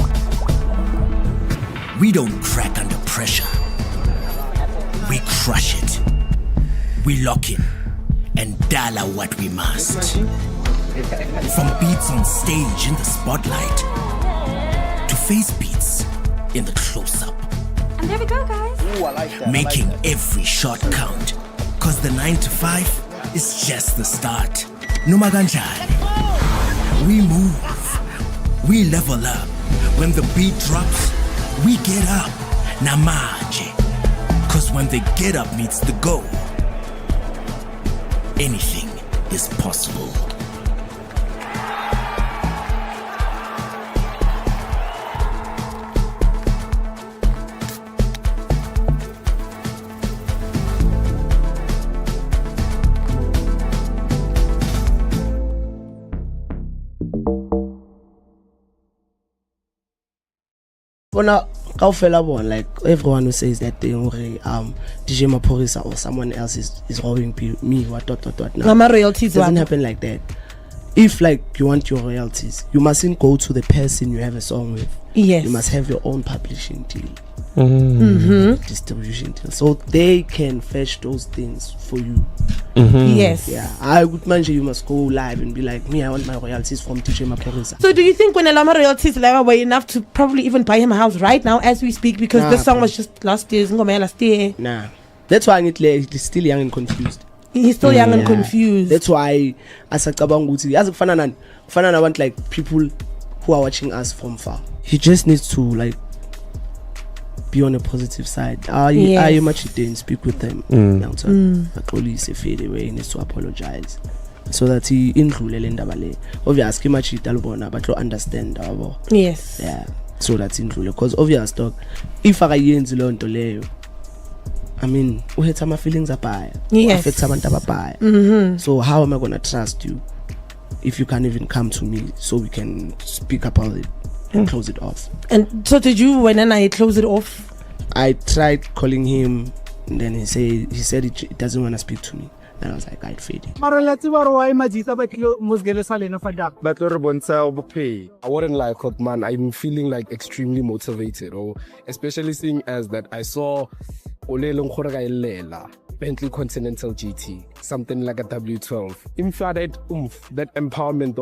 Speaker 4: We don't crack under pressure. We crush it. We lock in and dial out what we must. From beats on stage in the spotlight to face beats in the close-up.
Speaker 3: And there we go, guys.
Speaker 15: Ooh, I like that.
Speaker 4: Making every shot count. Cause the 9 to 5 is just the start. Numaganjani. We move. We level up. When the beat drops, we get up. Namaje. Cause when the get up meets the go, anything is possible.
Speaker 7: Bona kaofela bona, like everyone who says that thing, DJ Maphorisa or someone else is robbing me, what. No,
Speaker 6: my royalties
Speaker 7: doesn't happen like that. If like you want your royalties, you mustn't go to the person you have a song with.
Speaker 6: Yes.
Speaker 7: You must have your own publishing deal. Distribution deal, so they can fetch those things for you.
Speaker 6: Yes.
Speaker 7: Yeah, I would mention you must go live and be like, me, I want my royalties from DJ Maphorisa.
Speaker 6: So do you think when Elama royalties level were enough to probably even buy him a house right now as we speak, because this song was just last year?
Speaker 7: Nah, that's why he's still young and confused.
Speaker 6: He's still young and confused.
Speaker 7: That's why asacabanga ukuthi yazi kufana nabantu like people who are watching us from far. He just needs to like be on a positive side. I much didn't speak with them. He fade away, he needs to apologize so that he indlulele indaba le. Obviously much italubona but to understand abo.
Speaker 6: Yes.
Speaker 7: Yeah. So that's indlule, because obvious dog, if akayenzi lo nto leyo, I mean, uhetha my feelings apaya.
Speaker 6: Yes.
Speaker 7: Affect abantu abapaya. So how am I gonna trust you if you can't even come to me so we can speak about it and close it off?
Speaker 6: And so did you, when I close it off?
Speaker 7: I tried calling him, and then he said he doesn't want to speak to me. And I was like, I'd fade it.
Speaker 8: I wouldn't lie, man. I'm feeling like extremely motivated, or especially seeing as that I saw Bentley Continental GT, something like a W12. That empowerment,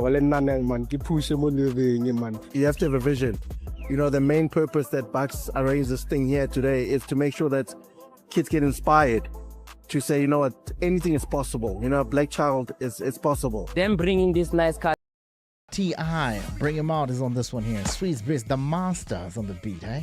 Speaker 8: man.
Speaker 11: You have to have a vision. You know, the main purpose that Bucks arranged this thing here today is to make sure that kids get inspired to say, you know what, anything is possible. You know, Black Child is possible.
Speaker 9: Them bringing this nice car.
Speaker 1: T.I. Bring Him Out is on this one here. Swiss Beats, the master is on the beat, eh?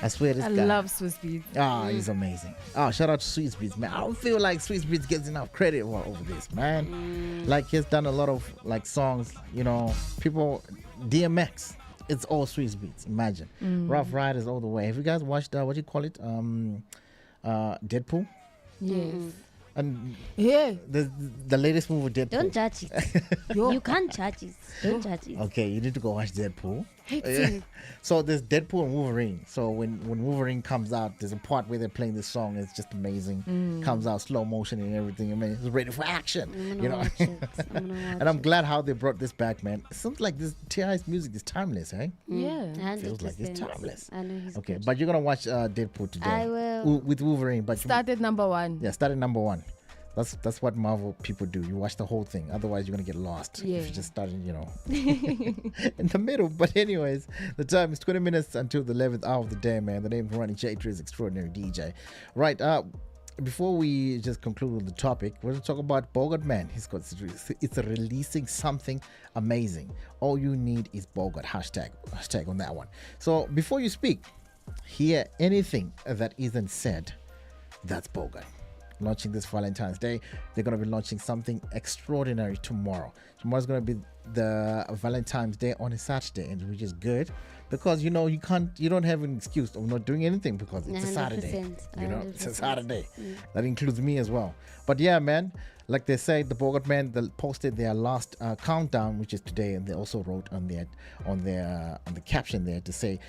Speaker 1: I swear this guy.
Speaker 2: I love Swiss Beats.
Speaker 1: He's amazing. Shout out to Swiss Beats, man. I don't feel like Swiss Beats gets enough credit over this, man. Like, he's done a lot of like songs, you know, people, DMX, it's all Swiss Beats, imagine. Rough Riders all the way. Have you guys watched, what do you call it? Deadpool?
Speaker 2: Yes.
Speaker 1: And
Speaker 2: yeah,
Speaker 1: the latest movie, Deadpool.
Speaker 3: Don't judge it. You can't judge it. Don't judge it.
Speaker 1: Okay, you need to go watch Deadpool.
Speaker 2: Hectic.
Speaker 1: So there's Deadpool and Wolverine. So when Wolverine comes out, there's a part where they're playing this song. It's just amazing. Comes out slow motion and everything. I mean, it's ready for action. You know. And I'm glad how they brought this back, man. It seems like this T.I.'s music is timeless, eh?
Speaker 2: Yeah.
Speaker 1: Feels like it's timeless.
Speaker 3: I know he's
Speaker 1: Okay,
Speaker 3: good.
Speaker 1: but you're gonna watch Deadpool today.
Speaker 3: I will.
Speaker 1: With Wolverine, but
Speaker 2: Start at number 1.
Speaker 1: yeah, start at number 1. That's what Marvel people do. You watch the whole thing. Otherwise, you're gonna get lost
Speaker 2: Yeah.
Speaker 1: if you just started, in the middle. But anyways, the time is 20 minutes until the 11th hour of the day, man. The name of Ronnie J3 is Extraordinary DJ. Right. Before we just conclude with the topic, we're going to talk about Bogart Man. It's releasing something amazing. All you need is Bogart. Hashtag on that one. So before you speak, hear anything that isn't said. That's Bogart. Launching this Valentine's Day. They're going to be launching something extraordinary tomorrow. Tomorrow's going to be the Valentine's Day on a Saturday, and which is good because you don't have an excuse of not doing anything because it's a Saturday. It's a Saturday. That includes me as well. But yeah, man, like they said, the Bogart Man, they posted their last countdown, which is today, and they also wrote on the caption there to say,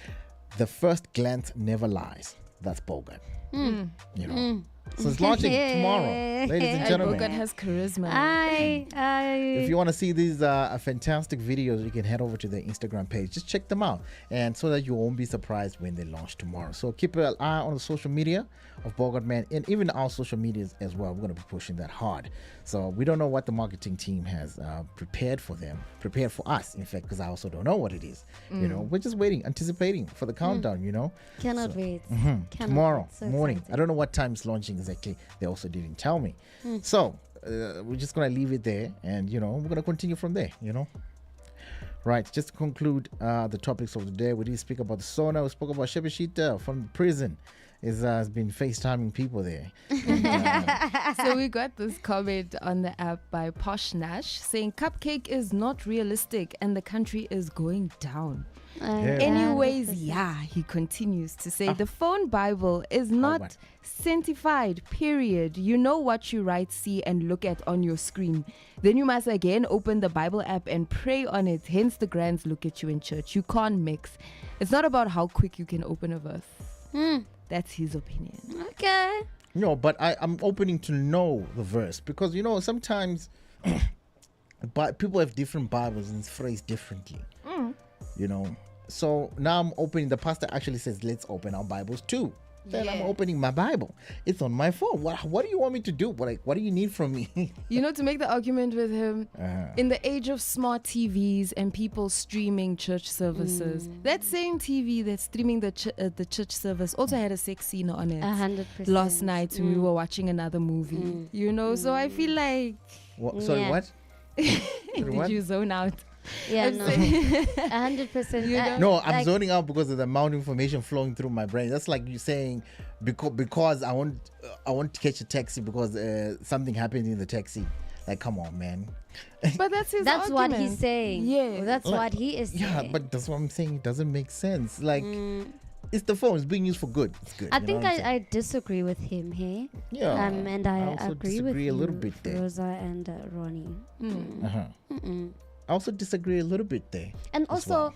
Speaker 1: "The first glance never lies." That's Bogart. So it's launching tomorrow, ladies and gentlemen.
Speaker 2: Bogart has charisma.
Speaker 1: If you want to see these fantastic videos, you can head over to their Instagram page. Just check them out, and so that you won't be surprised when they launch tomorrow. So keep an eye on the social media of Bogart Man, and even our social medias as well. We're going to be pushing that hard. So we don't know what the marketing team has prepared for us, in fact, because I also don't know what it is. We're just waiting, anticipating for the countdown.
Speaker 3: Cannot wait.
Speaker 1: Tomorrow
Speaker 3: So
Speaker 1: morning.
Speaker 3: excited.
Speaker 1: I don't know what time it's launching exactly. They also didn't tell me. So we're just gonna leave it there, and we're gonna continue from there. Right. Just to conclude the topics of the day, we did speak about the SONA. We spoke about Shebe from prison. Has been FaceTiming people there.
Speaker 2: So we got this comment on the app by Posh Nash saying cupcake is not realistic and the country is going down. Anyways, he continues to say the phone Bible is not sanctified, period. You know what you write, see and look at on your screen. Then you must again open the Bible app and pray on it. Hence the grands look at you in church. You can't mix. It's not about how quick you can open a verse. That's his opinion.
Speaker 3: Okay.
Speaker 1: No, but I'm opening to know the verse because sometimes but people have different Bibles and it's phrased differently. So now I'm opening. The pastor actually says, "Let's open our Bibles too." Then I'm opening my Bible. It's on my phone. What do you want me to do? What do you need from me?
Speaker 2: To make the argument with him, in the age of smart TVs and people streaming church services, that same TV that's streaming the church service also had a sex scene on it.
Speaker 3: 100%.
Speaker 2: Last night when we were watching another movie. So I feel like...
Speaker 1: Sorry, what?
Speaker 2: Did you zone out?
Speaker 3: Yeah, no. 100%.
Speaker 1: No, I'm zoning out because of the amount of information flowing through my brain. That's like you saying because I want to catch a taxi because something happened in the taxi. Like, come on, man.
Speaker 2: But that's his
Speaker 3: That's
Speaker 2: argument.
Speaker 3: what he's saying. Yeah, that's what he is saying.
Speaker 1: Yeah, but that's what I'm saying. It doesn't make sense. Like, it's the phone. It's being used for good. It's good.
Speaker 3: I think I disagree with him here.
Speaker 1: Yeah.
Speaker 3: And I
Speaker 1: also
Speaker 3: agree with
Speaker 1: disagree
Speaker 3: you,
Speaker 1: a little bit there.
Speaker 3: Rosa and Ronnie.
Speaker 1: I also disagree a little bit there.
Speaker 3: And also,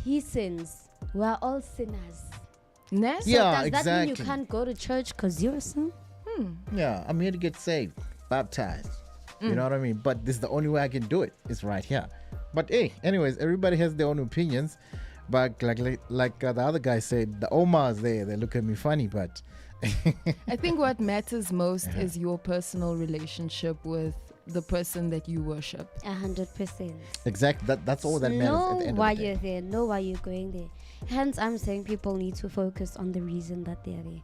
Speaker 3: he sins. We're all sinners. So
Speaker 1: yeah,
Speaker 3: does that mean you
Speaker 1: exactly.
Speaker 3: can't go to church because you're a sinner?
Speaker 1: Yeah, I'm here to get saved, baptized. You know what I mean? But this is the only way I can do it. It's right here. But hey, anyways, everybody has their own opinions. But like the other guy said, the Omars there, they look at me funny, but...
Speaker 2: I think what matters most is your personal relationship with the person that you worship.
Speaker 3: 100%.
Speaker 1: Exactly. That's all that matters at the end
Speaker 3: why
Speaker 1: of the day.
Speaker 3: you're there. Know why you're going there. Hence, I'm saying people need to focus on the reason that they're there.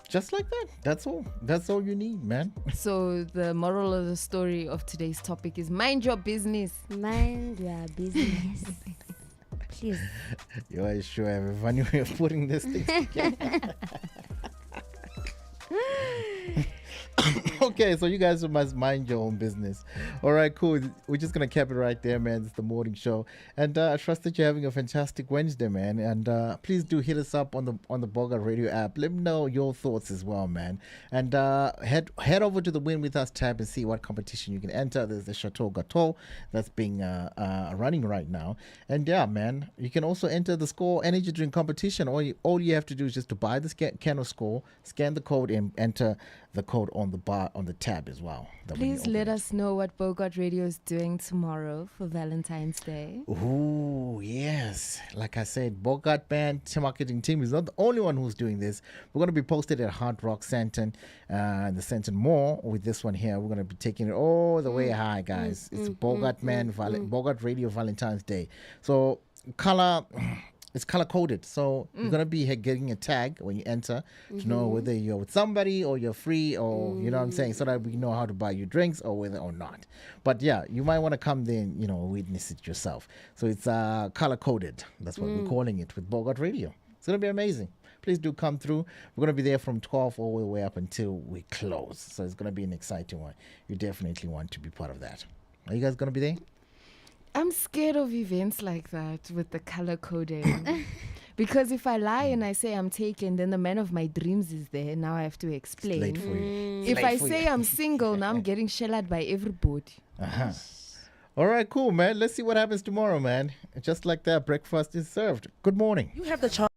Speaker 1: Just like that. That's all. That's all you need, man.
Speaker 2: So the moral of the story of today's topic is mind your business.
Speaker 3: Mind your business. Please.
Speaker 1: You are sure I have a funny way of putting this thing together. Okay, so you guys must mind your own business. All right, cool. We're just gonna cap it right there, man. It's the morning show, and I trust that you're having a fantastic Wednesday, man. And please do hit us up on the Bogart Radio app. Let me know your thoughts as well, man. And head over to the Win With Us tab and see what competition you can enter. There's the Chateau Gateaux that's being running right now, and yeah, man, you can also enter the Score Energy Drink competition. All you have to do is just to buy the can of Score, scan the code, and enter the code on the bar on the tab as well.
Speaker 2: Please let us know what Bogart Radio is doing tomorrow for Valentine's Day.
Speaker 1: Oh yes, like I said, Bogart Band marketing team is not the only one who's doing this. We're going to be posted at Hard Rock Santon, the Santon Mall with this one here. We're going to be taking it all the way high, guys. It's Bogart Bogart Radio Valentine's Day. So color. It's color coded, so you're gonna be getting a tag when you enter to know whether you're with somebody or you're free, or you know what I'm saying, so that we know how to buy you drinks or whether or not. But yeah, you might want to come there and witness it yourself. So it's color coded. That's what we're calling it with Bogart Radio. It's gonna be amazing. Please do come through. We're gonna be there from 12 all the way up until we close. So it's gonna be an exciting one. You definitely want to be part of that. Are you guys gonna be there?
Speaker 2: I'm scared of events like that with the color coding. Because if I lie and I say I'm taken, then the man of my dreams is there. Now I have to explain. If I say I'm single, now I'm getting shelled by everybody.
Speaker 1: All right, cool, man. Let's see what happens tomorrow, man. Just like that, breakfast is served. Good morning.
Speaker 6: You have the chance.